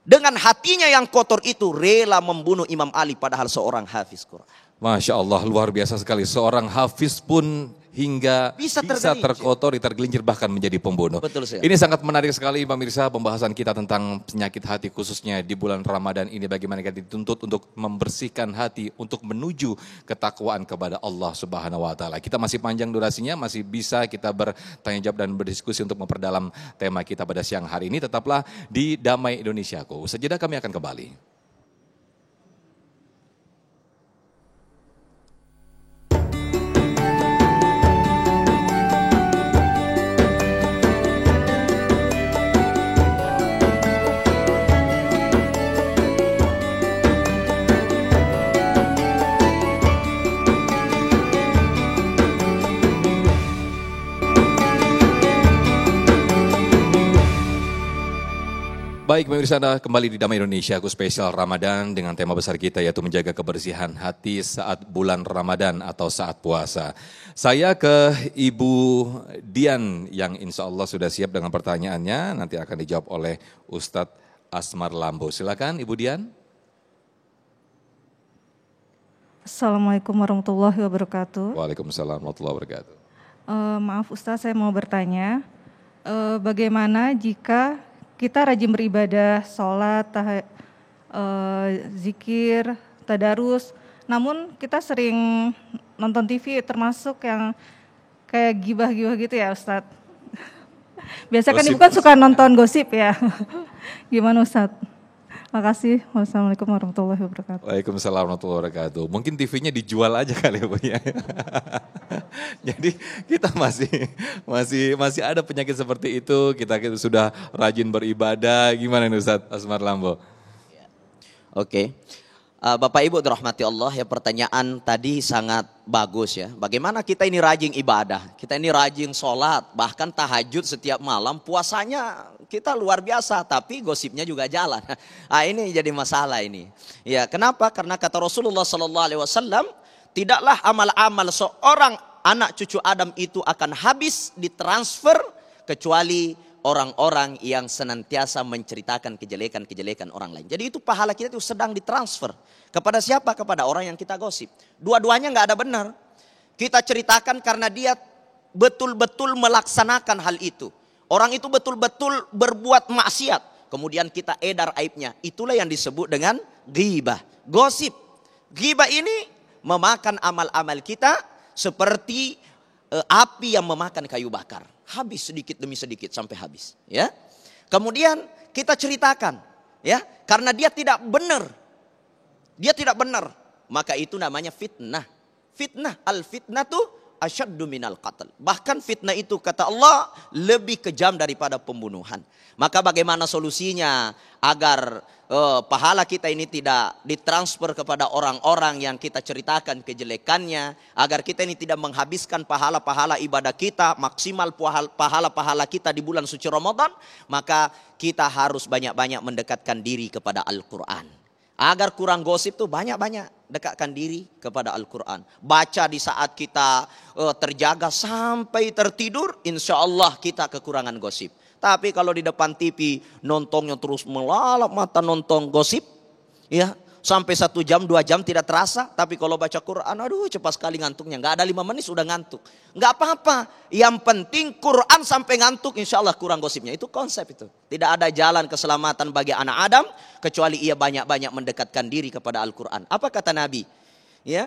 Dengan hatinya yang kotor itu rela membunuh Imam Ali padahal seorang hafiz Quran. Masya Allah, luar biasa sekali. Seorang hafiz pun hingga bisa terkotori, tergelincir, bahkan menjadi pembunuh. Betul sekali. Ini sangat menarik sekali pemirsa, pembahasan kita tentang penyakit hati khususnya di bulan Ramadan ini. Bagaimana kita dituntut untuk membersihkan hati, untuk menuju ketakwaan kepada Allah Subhanahu wa Ta'ala. Kita masih panjang durasinya, masih bisa kita bertanya jawab dan berdiskusi untuk memperdalam tema kita pada siang hari ini. Tetaplah di Damai Indonesiaku. Sejenak kami akan kembali. Baik pemirsa, Anda kembali di Damai Indonesia, aku spesial Ramadan dengan tema besar kita yaitu menjaga kebersihan hati saat bulan Ramadan atau saat puasa. Saya ke Ibu Dian yang insya Allah sudah siap dengan pertanyaannya, nanti akan dijawab oleh Ustadz Asmar Lambo. Silakan Ibu Dian. Assalamualaikum warahmatullahi wabarakatuh. Waalaikumsalam warahmatullahi wabarakatuh. Maaf Ustadz, saya mau bertanya, bagaimana jika kita rajin beribadah, sholat, zikir, tadarus, namun kita sering nonton TV termasuk yang kayak gibah-gibah gitu ya Ustadz. Biasa kan ibu kan suka nonton gosip ya. Gimana Ustadz? Makasih. Wassalamualaikum warahmatullahi wabarakatuh. Waalaikumsalam warahmatullahi wabarakatuh. Mungkin TV-nya dijual aja kali ya Bu ya. Jadi kita masih ada penyakit seperti itu. Kita sudah rajin beribadah. Gimana nih Ustadz Asmar Lambo? Oke. Bapak Ibu dirahmati Allah, ya, pertanyaan tadi sangat bagus ya. Bagaimana kita ini rajin ibadah, kita ini rajin sholat, bahkan tahajud setiap malam, puasanya kita luar biasa, tapi gosipnya juga jalan. Ini jadi masalah ini. Ya, kenapa? Karena kata Rasulullah SAW, tidaklah amal-amal seorang anak cucu Adam itu akan habis ditransfer kecuali orang-orang yang senantiasa menceritakan kejelekan-kejelekan orang lain. Jadi itu pahala kita itu sedang ditransfer. Kepada siapa? Kepada orang yang kita gosip. Dua-duanya nggak ada benar. Kita ceritakan karena dia betul-betul melaksanakan hal itu. Orang itu betul-betul berbuat maksiat. Kemudian kita edar aibnya. Itulah yang disebut dengan ghibah, gosip. Ghibah ini memakan amal-amal kita seperti api yang memakan kayu bakar. Habis sedikit demi sedikit sampai habis, ya. Kemudian kita ceritakan, ya, karena dia tidak benar. Dia tidak benar, maka itu namanya fitnah. Fitnah, al-fitnah tuh asyaddu minal qatl. Bahkan fitnah itu kata Allah lebih kejam daripada pembunuhan. Maka bagaimana solusinya agar pahala kita ini tidak ditransfer kepada orang-orang yang kita ceritakan kejelekannya, agar kita ini tidak menghabiskan pahala-pahala ibadah kita, maksimal pahala-pahala kita di bulan suci Ramadan, maka kita harus banyak-banyak mendekatkan diri kepada Al-Quran. Agar kurang gosip tuh banyak-banyak dekatkan diri kepada Al-Quran. Baca di saat kita terjaga sampai tertidur, insya Allah kita kekurangan gosip. Tapi kalau di depan TV nontonnya terus melalap mata nonton gosip, ya sampai 1 jam 2 jam tidak terasa. Tapi kalau baca Quran, aduh cepat sekali ngantuknya. Nggak ada 5 menit sudah ngantuk. Nggak apa-apa. Yang penting Quran sampai ngantuk, insya Allah kurang gosipnya. Itu konsep itu. Tidak ada jalan keselamatan bagi anak Adam kecuali ia banyak-banyak mendekatkan diri kepada Al-Quran. Apa kata Nabi? Ya,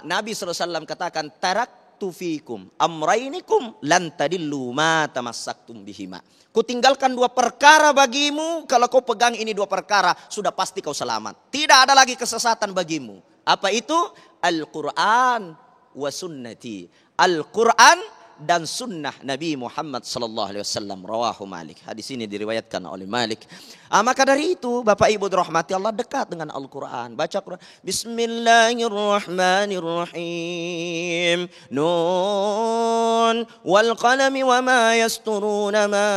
Nabi SAW katakan, taraktu fikum amrainikum lan tadillu ma tamassaktum bihima. Kutinggalkan 2 perkara bagimu, kalau kau pegang ini 2 perkara, sudah pasti kau selamat. Tidak ada lagi kesesatan bagimu. Apa itu? Al-Quran wa sunnati. Al-Quran dan sunnah Nabi Muhammad sallallahu alaihi wasallam. Rawahu Malik. Hadis ini diriwayatkan oleh Malik. Maka dari itu Bapak Ibu dirahmati Allah, dekat dengan Al-Quran. Baca Quran. Bismillahirrahmanirrahim. Nun wal qalami wa ma yasturuna ma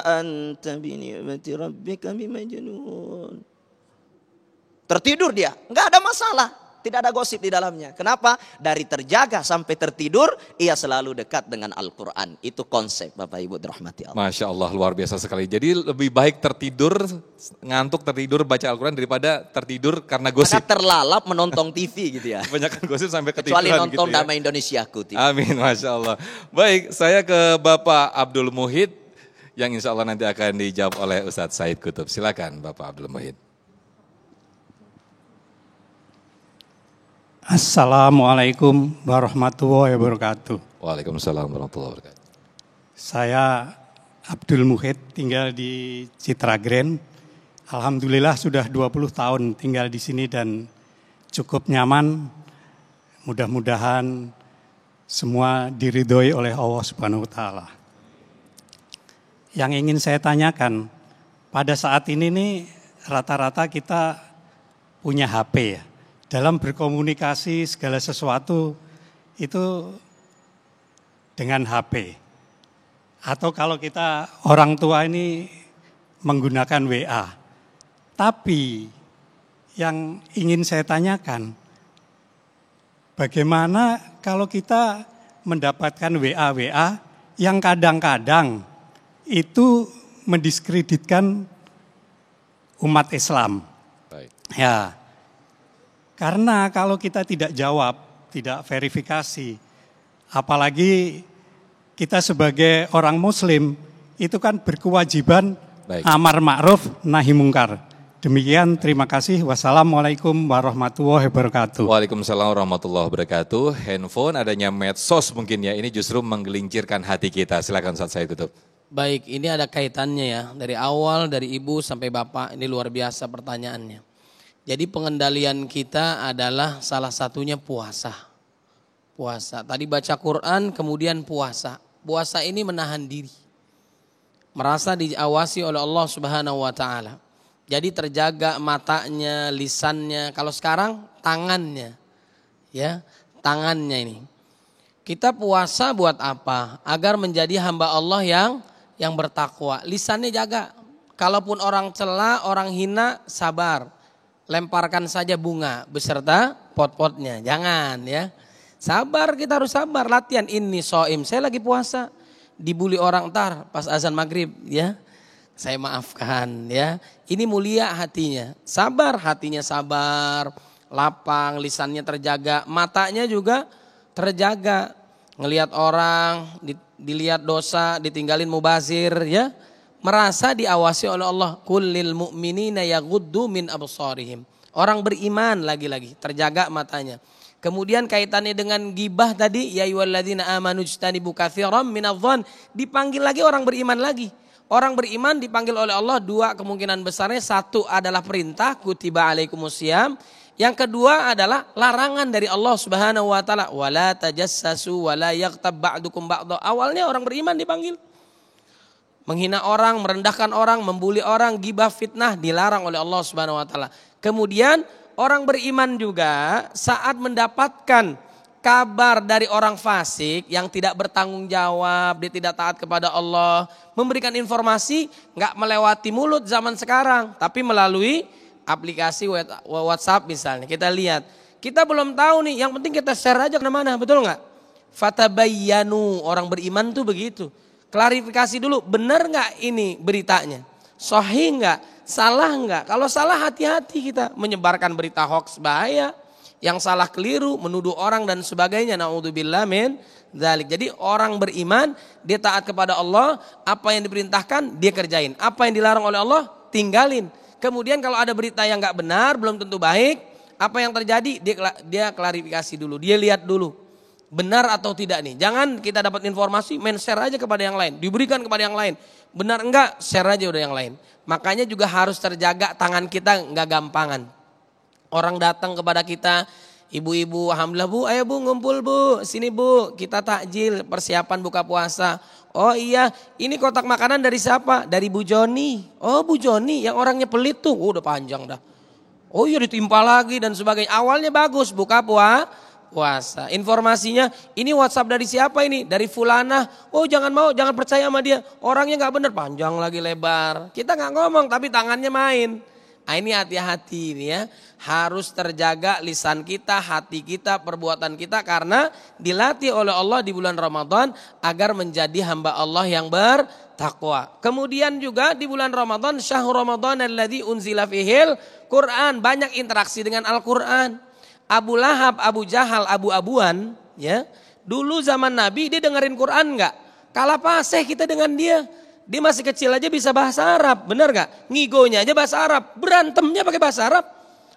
anta bi ni'mati rabbika bimajnun. Tertidur dia, enggak ada masalah. Tidak ada gosip di dalamnya. Kenapa? Dari terjaga sampai tertidur, ia selalu dekat dengan Al-Quran. Itu konsep Bapak Ibu dirahmati Allah. Masya Allah, luar biasa sekali. Jadi lebih baik tertidur, ngantuk tertidur baca Al-Quran daripada tertidur karena gosip. Maka terlalap menonton TV gitu ya. Kebanyakan gosip sampai ketiduran. Kecuali nonton gitu ya. Damai Indonesiaku. Amin, Masya Allah. Baik, saya ke Bapak Abdul Muhid, yang insya Allah nanti akan dijawab oleh Ustadz Said Kutub. Silakan Bapak Abdul Muhid. Assalamualaikum warahmatullahi wabarakatuh. Waalaikumsalam warahmatullahi wabarakatuh. Saya Abdul Muhid, tinggal di Citra Grand. Alhamdulillah sudah 20 tahun tinggal di sini dan cukup nyaman. Mudah-mudahan semua diridhoi oleh Allah Subhanahu wa taala. Yang ingin saya tanyakan, pada saat ini nih rata-rata kita punya HP ya. Dalam berkomunikasi segala sesuatu itu dengan HP. Atau kalau kita orang tua ini menggunakan WA. Tapi yang ingin saya tanyakan, bagaimana kalau kita mendapatkan WA yang kadang-kadang itu mendiskreditkan umat Islam. Baik. Ya. Karena kalau kita tidak jawab, tidak verifikasi, apalagi kita sebagai orang Muslim, itu kan berkewajiban amar ma'ruf nahi mungkar. Demikian, terima kasih. Wassalamualaikum warahmatullahi wabarakatuh. Waalaikumsalam warahmatullahi wabarakatuh. Handphone, adanya medsos mungkin ya, ini justru menggelincirkan hati kita. Silakan Ustaz Said Kutub. Baik, ini ada kaitannya ya. Dari awal, dari ibu sampai bapak, ini luar biasa pertanyaannya. Jadi pengendalian kita adalah salah satunya puasa. Puasa. Tadi baca Quran, kemudian puasa. Puasa ini menahan diri. Merasa diawasi oleh Allah Subhanahu wa taala. Jadi terjaga matanya, lisannya. Kalau sekarang tangannya. Ya, tangannya ini. Kita puasa buat apa? Agar menjadi hamba Allah yang bertakwa. Lisannya jaga. Kalaupun orang cela, orang hina, sabar. Lemparkan saja bunga beserta pot-potnya. Jangan ya. Sabar, kita harus sabar. Latihan ini soim. Saya lagi puasa. Dibully orang ntar pas azan maghrib ya. Saya maafkan ya. Ini mulia hatinya. Sabar, hatinya sabar. Lapang, lisannya terjaga. Matanya juga terjaga. Ngelihat orang, dilihat dosa, ditinggalin mubazir ya. Merasa diawasi oleh Allah. Kullil mu'minina yaghuddu min absarihim. Orang beriman lagi-lagi terjaga matanya. Kemudian kaitannya dengan gibah tadi, ya ayyuhalladzina amanu ijtanibu katsiran minadh-dhon, dipanggil lagi orang beriman lagi. Orang beriman dipanggil oleh Allah 2 kemungkinan besarnya. 1 adalah perintah kutiba alaikumusiyam. Yang kedua adalah larangan dari Allah Subhanahu wa taala, wala tajassasu wala yaghtab ba'dukum ba'dha. Awalnya orang beriman dipanggil. Menghina orang, merendahkan orang, membuli orang, gibah, fitnah dilarang oleh Allah Subhanahu wa taala. Kemudian orang beriman juga saat mendapatkan kabar dari orang fasik yang tidak bertanggung jawab, dia tidak taat kepada Allah, memberikan informasi nggak melewati mulut zaman sekarang, tapi melalui aplikasi WhatsApp misalnya. Kita lihat, kita belum tahu nih, yang penting kita share aja kemana-mana, betul nggak? Fatabayyanu, orang beriman tuh begitu. Klarifikasi dulu, benar nggak ini beritanya? Sahih nggak? Salah nggak? Kalau salah hati-hati kita, menyebarkan berita hoax bahaya. Yang salah keliru, menuduh orang dan sebagainya. Na'udzubillah min dzalik. Jadi orang beriman, dia taat kepada Allah, apa yang diperintahkan dia kerjain. Apa yang dilarang oleh Allah, tinggalin. Kemudian kalau ada berita yang nggak benar, belum tentu baik, apa yang terjadi dia klarifikasi dulu, dia lihat dulu. Benar atau tidak nih. Jangan kita dapat informasi, main share aja kepada yang lain, diberikan kepada yang lain. Benar enggak, share aja udah yang lain. Makanya juga harus terjaga tangan kita nggak gampangan. Orang datang kepada kita, ibu-ibu, alhamdulillah bu, ayo bu ngumpul bu, sini bu, kita takjil, persiapan buka puasa. Oh iya, ini kotak makanan dari siapa? Dari Bu Joni. Oh Bu Joni, yang orangnya pelit tuh, udah panjang dah. Oh iya ditimpa lagi dan sebagainya. Awalnya bagus, buka puasa. Informasinya, ini WhatsApp dari siapa ini? Dari fulana. Oh jangan jangan percaya sama dia. Orangnya nggak bener, panjang lagi lebar. Kita nggak ngomong tapi tangannya main. Nah, ini hati-hati ini ya. Harus terjaga lisan kita, hati kita, perbuatan kita karena dilatih oleh Allah di bulan Ramadan agar menjadi hamba Allah yang bertakwa. Kemudian juga di bulan Ramadan, syahrul Ramadan alladzi unzila fihil Quran, banyak interaksi dengan Al-Qur'an. Abu Lahab, Abu Jahal, Abu-abuan ya. Dulu zaman Nabi dia dengerin Quran enggak? Kalah paseh kita dengan dia. Dia masih kecil aja bisa bahasa Arab, benar gak? Ngigonya aja bahasa Arab, berantemnya pakai bahasa Arab.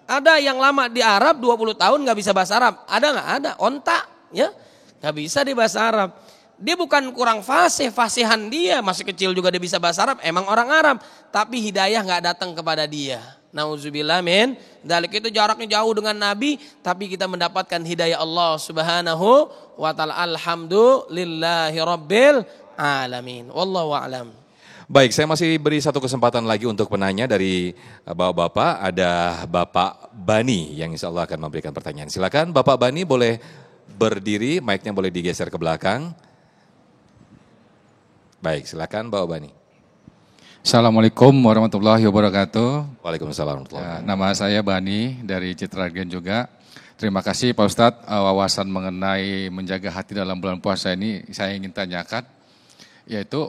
Ada yang lama di Arab 20 tahun gak bisa bahasa Arab, ada gak? Ada, ontak ya, gak bisa di bahasa Arab. Dia bukan kurang fasih, fasihan dia, masih kecil juga dia bisa bahasa Arab, emang orang Arab. Tapi hidayah gak datang kepada dia. Nauzubillah min dzalik, itu jaraknya jauh dengan Nabi, tapi kita mendapatkan hidayah Allah Subhanahu wa taala. Alhamdulillahi rabbil alamin. Wallahu a'lam. Baik, saya masih beri satu kesempatan lagi untuk penanya dari Bapak-Bapak. Ada Bapak Bani yang insya Allah akan memberikan pertanyaan. Silakan Bapak Bani, boleh berdiri, mic-nya boleh digeser ke belakang. Baik, silakan Bapak Bani. Assalamualaikum warahmatullahi wabarakatuh. Waalaikumsalam warahmatullahi wabarakatuh. Nama saya Bani dari Citra Argen juga. Terima kasih Pak Ustadz, wawasan mengenai menjaga hati dalam bulan puasa ini saya ingin tanyakan. Yaitu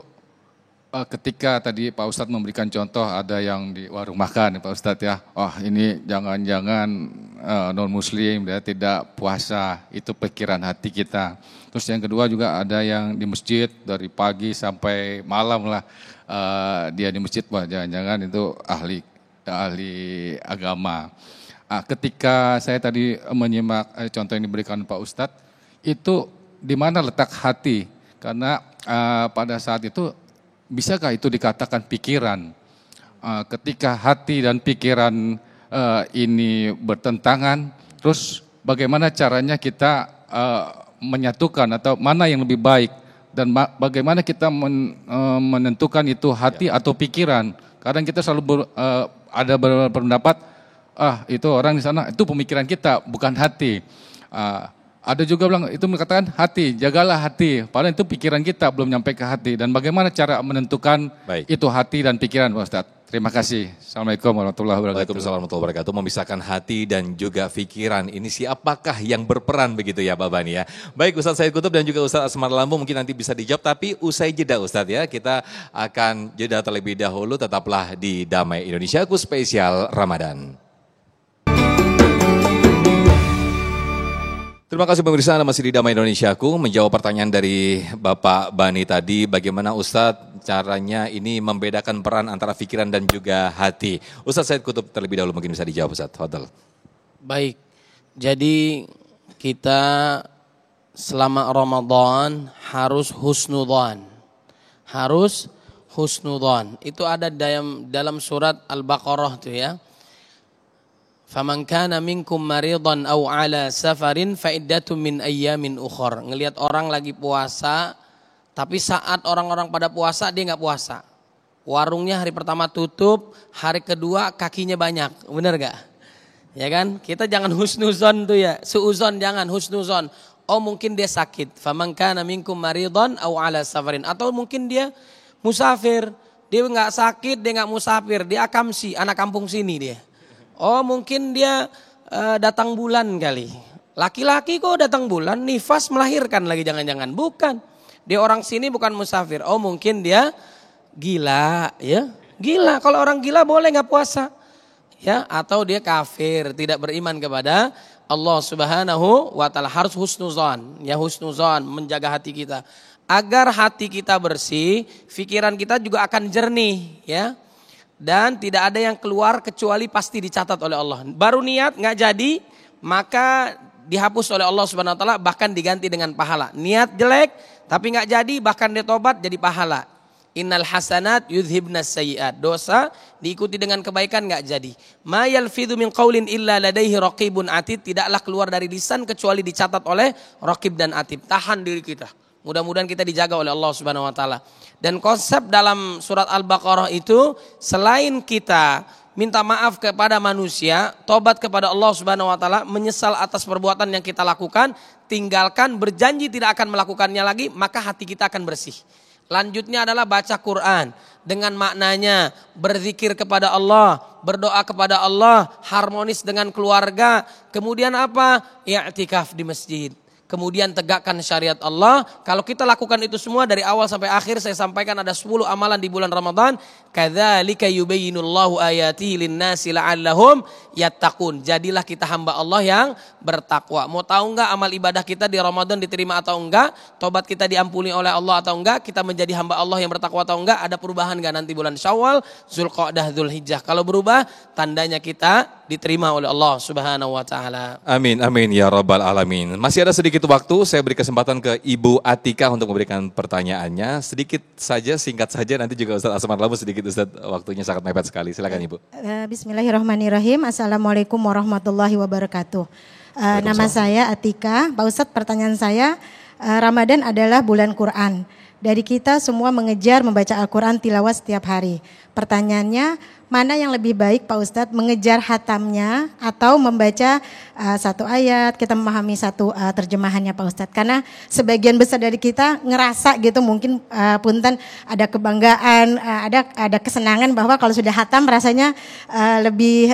ketika tadi Pak Ustadz memberikan contoh ada yang di warung makan Pak Ustadz ya. Oh ini jangan-jangan non muslim ya, tidak puasa, itu pikiran hati kita. Terus yang kedua juga ada yang di masjid dari pagi sampai malam lah dia di masjid, wah jangan-jangan itu ahli agama. Ketika saya tadi menyimak contoh yang diberikan Pak Ustadz, itu di mana letak hati? Karena pada saat itu bisakah itu dikatakan pikiran? Ketika hati dan pikiran ini bertentangan, terus bagaimana caranya kita menyatukan atau mana yang lebih baik? Dan bagaimana kita menentukan itu hati atau pikiran? Kadang kita selalu ada berpendapat, itu orang di sana, itu pemikiran kita, bukan hati. Ada juga bilang, itu mengatakan hati, jagalah hati. Padahal itu pikiran kita, belum nyampe ke hati. Dan bagaimana cara menentukan itu hati dan pikiran, Pak Ustadz? Terima kasih. Assalamualaikum warahmatullahi wabarakatuh. Waalaikumsalam warahmatullahi wabarakatuh. Memisahkan hati dan juga pikiran. Ini siapakah yang berperan begitu ya Pak Bani ya. Baik Ustadz Said Kutub dan juga Ustadz Asmar Lambu mungkin nanti bisa dijawab. Tapi usai jeda Ustadz ya. Kita akan jeda terlebih dahulu. Tetaplah di Damai Indonesiaku spesial Ramadan. Terima kasih pemirsa, Anda masih di Damai Indonesiaku menjawab pertanyaan dari Bapak Bani tadi, bagaimana Ustadz caranya ini membedakan peran antara pikiran dan juga hati. Ustadz Said Kutub terlebih dahulu mungkin bisa dijawab Ustadz. Fadal. Baik, jadi kita selama Ramadan harus husnudzan. Harus husnudzan. Itu ada dalam surat Al-Baqarah tuh ya. Faman kana minkum maridan aw ala safarin fa iddatun min ayyamin ukhra. Ngelihat orang lagi puasa, tapi saat orang-orang pada puasa dia enggak puasa. Warungnya hari pertama tutup, hari kedua kakinya banyak. Benar enggak? Ya kan? Kita jangan husnuzon tuh ya. Suuzon jangan, husnuzon. Oh mungkin dia sakit. Faman kana minkum maridan aw ala safarin. Atau mungkin dia musafir. Dia enggak sakit, dia enggak musafir. Dia akamsi, anak kampung sini dia. Oh mungkin dia datang bulan kali. Laki-laki kok datang bulan, nifas melahirkan lagi jangan-jangan. Bukan. Dia orang sini bukan musafir. Oh mungkin dia gila ya. Gila, kalau orang gila boleh enggak puasa. Ya, atau dia kafir, tidak beriman kepada Allah Subhanahu wa taala. Harus husnuzon, ya husnuzon, menjaga hati kita. Agar hati kita bersih, pikiran kita juga akan jernih, ya. Dan tidak ada yang keluar kecuali pasti dicatat oleh Allah. Baru niat nggak jadi, maka dihapus oleh Allah Subhanahu wa taala, bahkan diganti dengan pahala. Niat jelek tapi nggak jadi, bahkan dia tobat jadi pahala. Innal hasanat yudhibnas sayyiat. Dosa diikuti dengan kebaikan enggak jadi. Ma yalfidhu min qaulin illa ladaihi raqibun atid. Tidaklah keluar dari lisan kecuali dicatat oleh raqib dan atid. Tahan diri kita. Mudah-mudahan kita dijaga oleh Allah Subhanahu wa taala. Dan konsep dalam surat Al-Baqarah itu selain kita minta maaf kepada manusia, tobat kepada Allah Subhanahu wa taala, menyesal atas perbuatan yang kita lakukan, tinggalkan, berjanji tidak akan melakukannya lagi, maka hati kita akan bersih. Lanjutnya adalah baca Quran dengan maknanya, berzikir kepada Allah, berdoa kepada Allah, harmonis dengan keluarga. Kemudian apa? I'tikaf di masjid. Kemudian tegakkan syariat Allah. Kalau kita lakukan itu semua dari awal sampai akhir, saya sampaikan ada 10 amalan di bulan Ramadan. Kadzalika yubayyinullahu ayatihi lin-nasi la'allahum yattaqun. Jadilah kita hamba Allah yang bertakwa. Mau tahu enggak amal ibadah kita di Ramadan diterima atau enggak? Tobat kita diampuni oleh Allah atau enggak? Kita menjadi hamba Allah yang bertakwa atau enggak? Ada perubahan enggak nanti bulan Syawal, Zulqa'dah, Dzulhijjah? Kalau berubah, tandanya kita diterima oleh Allah Subhanahu wa taala. Amin amin ya rabbal alamin. Masih ada sedikit waktu, saya beri kesempatan ke Ibu Atika untuk memberikan pertanyaannya. Sedikit saja, singkat saja, nanti juga Ustaz Asmar Lambu sedikit Ustaz, waktunya sangat mepet sekali. Silakan Ibu. Bismillahirrahmanirrahim. Assalamualaikum warahmatullahi wabarakatuh. Nama saya Atika. Pak Ustadz, pertanyaan saya, Ramadan adalah bulan Quran. Dari kita semua mengejar membaca Al-Quran tilawah setiap hari. Pertanyaannya, mana yang lebih baik Pak Ustadz, mengejar hatamnya atau membaca satu ayat, kita memahami satu terjemahannya Pak Ustadz. Karena sebagian besar dari kita ngerasa gitu, mungkin punten ada kebanggaan, ada kesenangan bahwa kalau sudah hatam rasanya lebih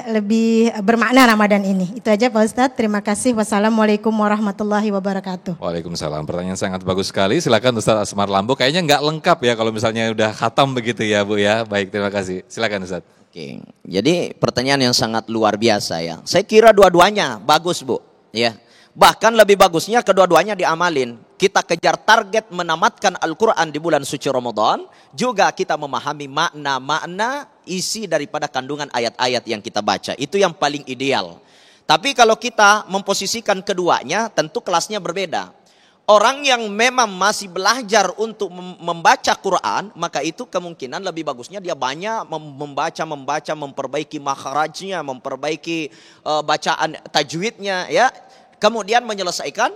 bermakna Ramadan ini. Itu aja Pak Ustadz, terima kasih. Wassalamualaikum warahmatullahi wabarakatuh. Waalaikumsalam, pertanyaan sangat bagus sekali. Silakan Ustaz Asmar Lambu, kayaknya nggak lengkap ya kalau misalnya udah hatam begitu ya Bu ya. Baik, terima kasih. Silakan Ustaz. Oke, jadi pertanyaan yang sangat luar biasa ya. Saya kira dua-duanya bagus Bu, ya. Bahkan lebih bagusnya kedua-duanya diamalin. Kita kejar target menamatkan Al-Quran di bulan suci Ramadan. Juga kita memahami makna-makna isi daripada kandungan ayat-ayat yang kita baca. Itu yang paling ideal. Tapi kalau kita memposisikan keduanya, tentu kelasnya berbeda. Orang yang memang masih belajar untuk membaca Quran, maka itu kemungkinan lebih bagusnya dia banyak membaca, memperbaiki makharajnya, memperbaiki bacaan tajwidnya, ya. Kemudian menyelesaikan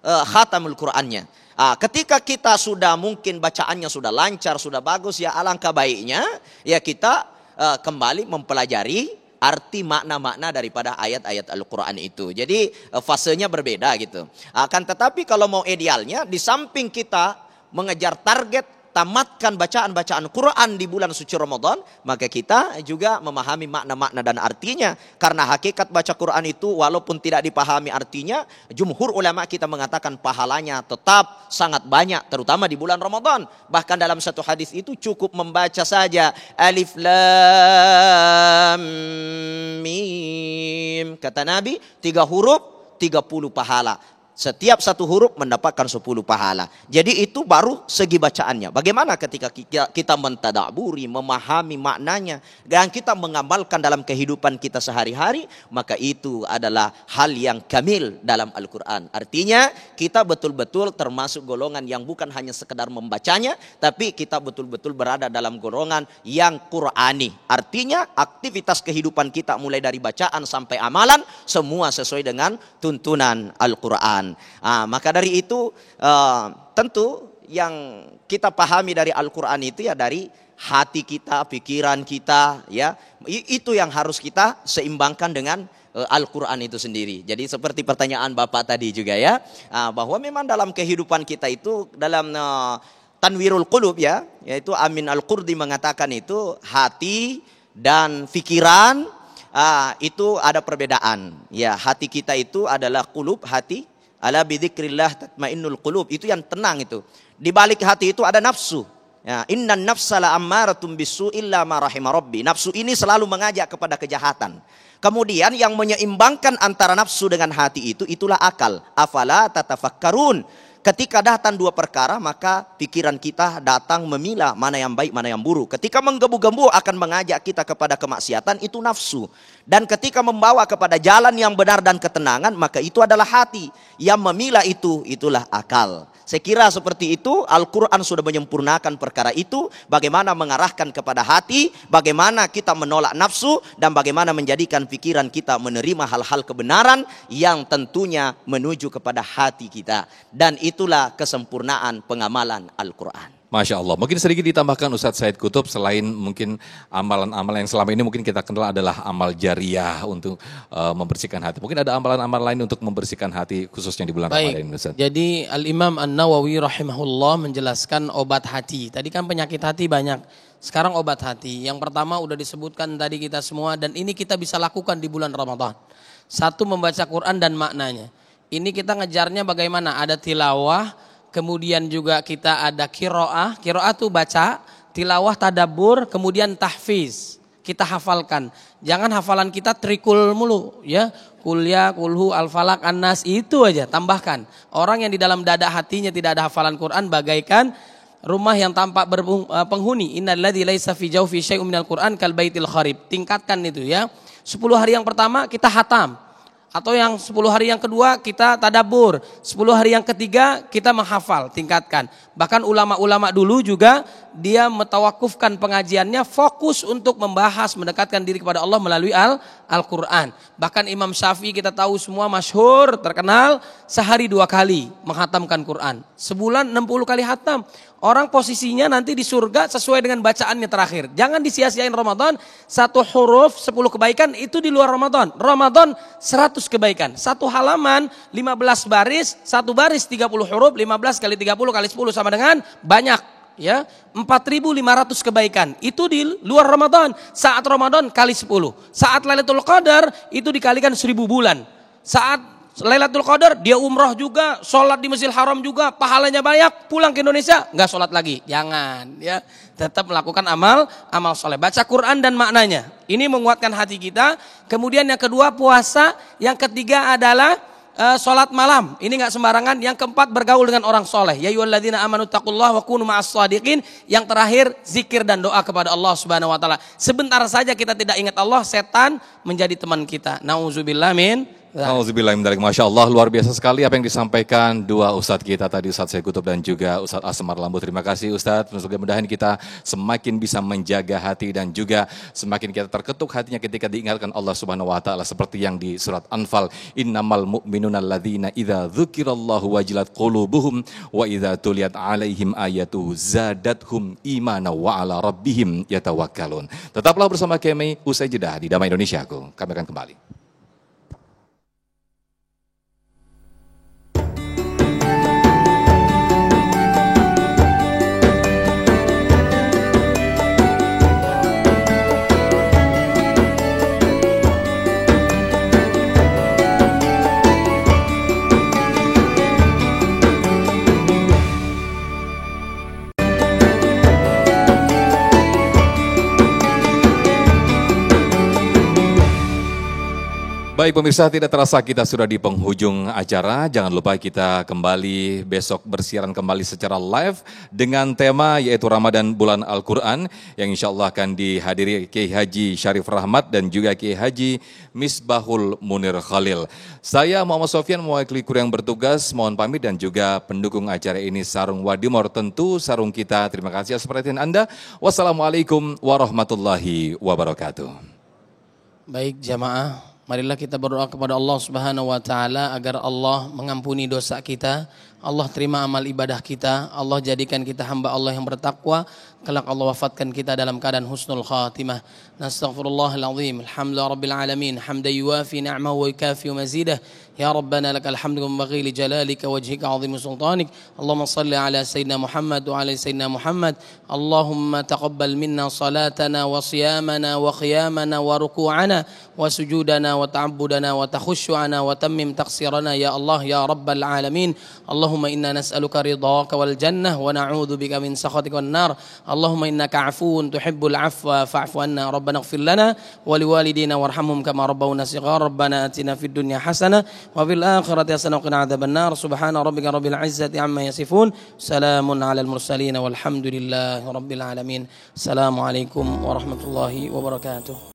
khatamul Qurannya. Ketika kita sudah mungkin bacaannya sudah lancar, sudah bagus, ya alangkah baiknya ya kita kembali mempelajari arti makna-makna daripada ayat-ayat Al-Quran itu. Jadi fasenya berbeda gitu. Akan tetapi kalau mau idealnya, di samping kita mengejar target tamatkan bacaan-bacaan Quran di bulan suci Ramadan, maka kita juga memahami makna-makna dan artinya. Karena hakikat baca Quran itu walaupun tidak dipahami artinya, jumhur ulama kita mengatakan pahalanya tetap sangat banyak, terutama di bulan Ramadan. Bahkan dalam satu hadis itu cukup membaca saja Alif Lam Mim, kata Nabi, 3 huruf 30 pahala. Setiap satu huruf mendapatkan 10 pahala. Jadi itu baru segi bacaannya. Bagaimana ketika kita mentadaburi, memahami maknanya, dan kita mengamalkan dalam kehidupan kita sehari-hari, maka itu adalah hal yang kamil dalam Al-Quran. Artinya kita betul-betul termasuk golongan yang bukan hanya sekedar membacanya, tapi kita betul-betul berada dalam golongan yang Qur'ani. Artinya aktivitas kehidupan kita mulai dari bacaan sampai amalan, semua sesuai dengan tuntunan Al-Quran. Maka dari itu tentu yang kita pahami dari Al-Quran itu ya dari hati kita, pikiran kita, ya itu yang harus kita seimbangkan dengan Al-Quran itu sendiri. Jadi seperti pertanyaan Bapak tadi juga ya, bahwa memang dalam kehidupan kita itu dalam Tanwirul Qulub ya, yaitu Amin Al-Qurdi mengatakan itu hati dan pikiran itu ada perbedaan. Ya, hati kita itu adalah qulub, hati. Ala bidzikrillah tatmainnul qulub, itu yang tenang itu. Di balik hati itu ada nafsu. Ya, innan nafsa la ammaratum bisu illa ma rahima rabbi. Nafsu ini selalu mengajak kepada kejahatan. Kemudian yang menyeimbangkan antara nafsu dengan hati itu itulah akal. Afala tatafakkarun. Ketika datang dua perkara, maka pikiran kita datang memilah mana yang baik, mana yang buruk. Ketika menggebu-gebu akan mengajak kita kepada kemaksiatan, itu nafsu. Dan ketika membawa kepada jalan yang benar dan ketenangan, maka itu adalah hati. Yang memilah itu, itulah akal. Saya kira seperti itu, Al-Quran sudah menyempurnakan perkara itu. Bagaimana mengarahkan kepada hati, bagaimana kita menolak nafsu, dan bagaimana menjadikan pikiran kita menerima hal-hal kebenaran yang tentunya menuju kepada hati kita. Dan itulah kesempurnaan pengamalan Al-Quran. Masya Allah. Mungkin sedikit ditambahkan Ustadz Said Qutub, selain mungkin amalan-amalan yang selama ini mungkin kita kenal adalah amal jariah untuk membersihkan hati. Mungkin ada amalan-amalan lain untuk membersihkan hati khususnya di bulan Ramadan ini, Ustadz. Jadi Al-Imam An-Nawawi rahimahullah menjelaskan obat hati. Tadi kan penyakit hati banyak. Sekarang obat hati. Yang pertama udah disebutkan tadi kita semua, dan ini kita bisa lakukan di bulan Ramadan. Satu, membaca Quran dan maknanya. Ini kita ngejarnya bagaimana? Ada tilawah, kemudian juga kita ada kiroah. Kiroah itu baca, tilawah, tadabbur, kemudian tahfiz. Kita hafalkan. Jangan hafalan kita trikul mulu ya. Kulya, kulhu, al-falak, an-nas, itu aja tambahkan. Orang yang di dalam dada hatinya tidak ada hafalan Quran bagaikan rumah yang tampak berpenghuni. Innalladzi laisa fi jawfi syai'un minal Quran kal baitil kharib. Tingkatkan itu ya. 10 hari yang pertama kita hatam. Atau yang 10 hari yang kedua kita tadabbur, 10 hari yang ketiga kita menghafal, tingkatkan. Bahkan ulama-ulama dulu juga dia metawakufkan pengajiannya fokus untuk membahas, mendekatkan diri kepada Allah melalui Al-Quran. Bahkan Imam Syafi'i kita tahu semua masyhur, terkenal, sehari 2 kali menghatamkan Quran. Sebulan 60 kali hatam. Orang posisinya nanti di surga sesuai dengan bacaannya terakhir. Jangan disia-siain Ramadan, 1 huruf 10 kebaikan itu di luar Ramadan. Ramadan 100 kebaikan. 1 halaman 15 baris, 1 baris 30 huruf, 15 kali 30 kali 10 sama dengan banyak. Ya, 4.500 kebaikan. Itu di luar Ramadan. Saat Ramadan kali 10. Saat Lailatul Qadar itu dikalikan 1000 bulan. Saat Lailatul Qadar dia umroh juga, sholat di Masjidil Haram juga, pahalanya banyak. Pulang ke Indonesia nggak sholat lagi, jangan ya, tetap melakukan amal soleh, baca Quran dan maknanya. Ini menguatkan hati kita. Kemudian yang kedua puasa, yang ketiga adalah sholat malam. Ini nggak sembarangan. Yang keempat bergaul dengan orang soleh. Ya ayyuhalladzina amanu taqullaha wa kunu ma'as shadiqin. Yang terakhir zikir dan doa kepada Allah Subhanahu Wa Taala. Sebentar saja kita tidak ingat Allah, setan menjadi teman kita. Nauzubillah min. Auzubillahi Masya Allah, luar biasa sekali apa yang disampaikan dua Ustadz kita tadi, Ustadz Said Qutub dan juga Ustadz Asmar Lambu. Terima kasih Ustadz, mudah-mudahan kita semakin bisa menjaga hati dan juga semakin kita terketuk hatinya ketika diingatkan Allah Subhanahu Wa Taala, seperti yang di surat Anfal, innamal mu'minuna alladzina idza dzukirallahu wajilat qulubuhum wa idza tuliyat alaihim ayatu zadathum imana wa ala rabbihim yatawakkalun. Tetaplah bersama kami, usai jeda di Damai Indonesiaku. Kami akan kembali. Baik pemirsa, tidak terasa kita sudah di penghujung acara. Jangan lupa kita kembali besok bersiaran kembali secara live dengan tema yaitu Ramadan Bulan Al-Quran yang insya Allah akan dihadiri Kiai Haji Syarif Rahmat dan juga Kiai Haji Misbahul Munir Khalil. Saya Muhammad Sofyan mewakili kru yang bertugas, mohon pamit dan juga pendukung acara ini Sarung Wadimor, tentu sarung kita. Terima kasih atas perhatian Anda. Wassalamualaikum warahmatullahi wabarakatuh. Baik jamaah, marilah kita berdoa kepada Allah Subhanahu wa taala agar Allah mengampuni dosa kita, Allah terima amal ibadah kita, Allah jadikan kita hamba Allah yang bertakwa, kelak Allah wafatkan kita dalam keadaan husnul khatimah. Nastaghfirullahal azim. Alhamdulillah rabbil alamin, hamdan yuwafi ni'mahu wa yukafi mazidah. Ya Rabbana lakal hamdu wa yanbaghi li jalalika wajhika 'azimi sultanik. Allahumma salli ala sayyidina Muhammad wa ala sayyidina Muhammad. Allahumma taqabbal minna salatana wa siyamana wa qiyamana wa ruku'ana wa sujudana wa ta'abbudana wa takhushu'ana wa tammim taqsirana ya Allah ya Rabbal alamin. Allahumma inna nas'aluka ridhaka wal jannah wa na'udzu bika min sakhatika wan nar. Allahumma innaka 'afuwun tuhibbul 'afwa fa'fu anna. Rabbana ighfir lana wa liwalidina warhamhum kama rabbawna shighara. Rabbana atina fid dunya hasanah wa fil akhirati hasanah wa qina adzaban nar. Subhana rabbika rabbil izzati amma yasifun. Salamun alal mursalin walhamdulillahi rabbil alamin. Assalamualaikum warahmatullahi wabarakatuh.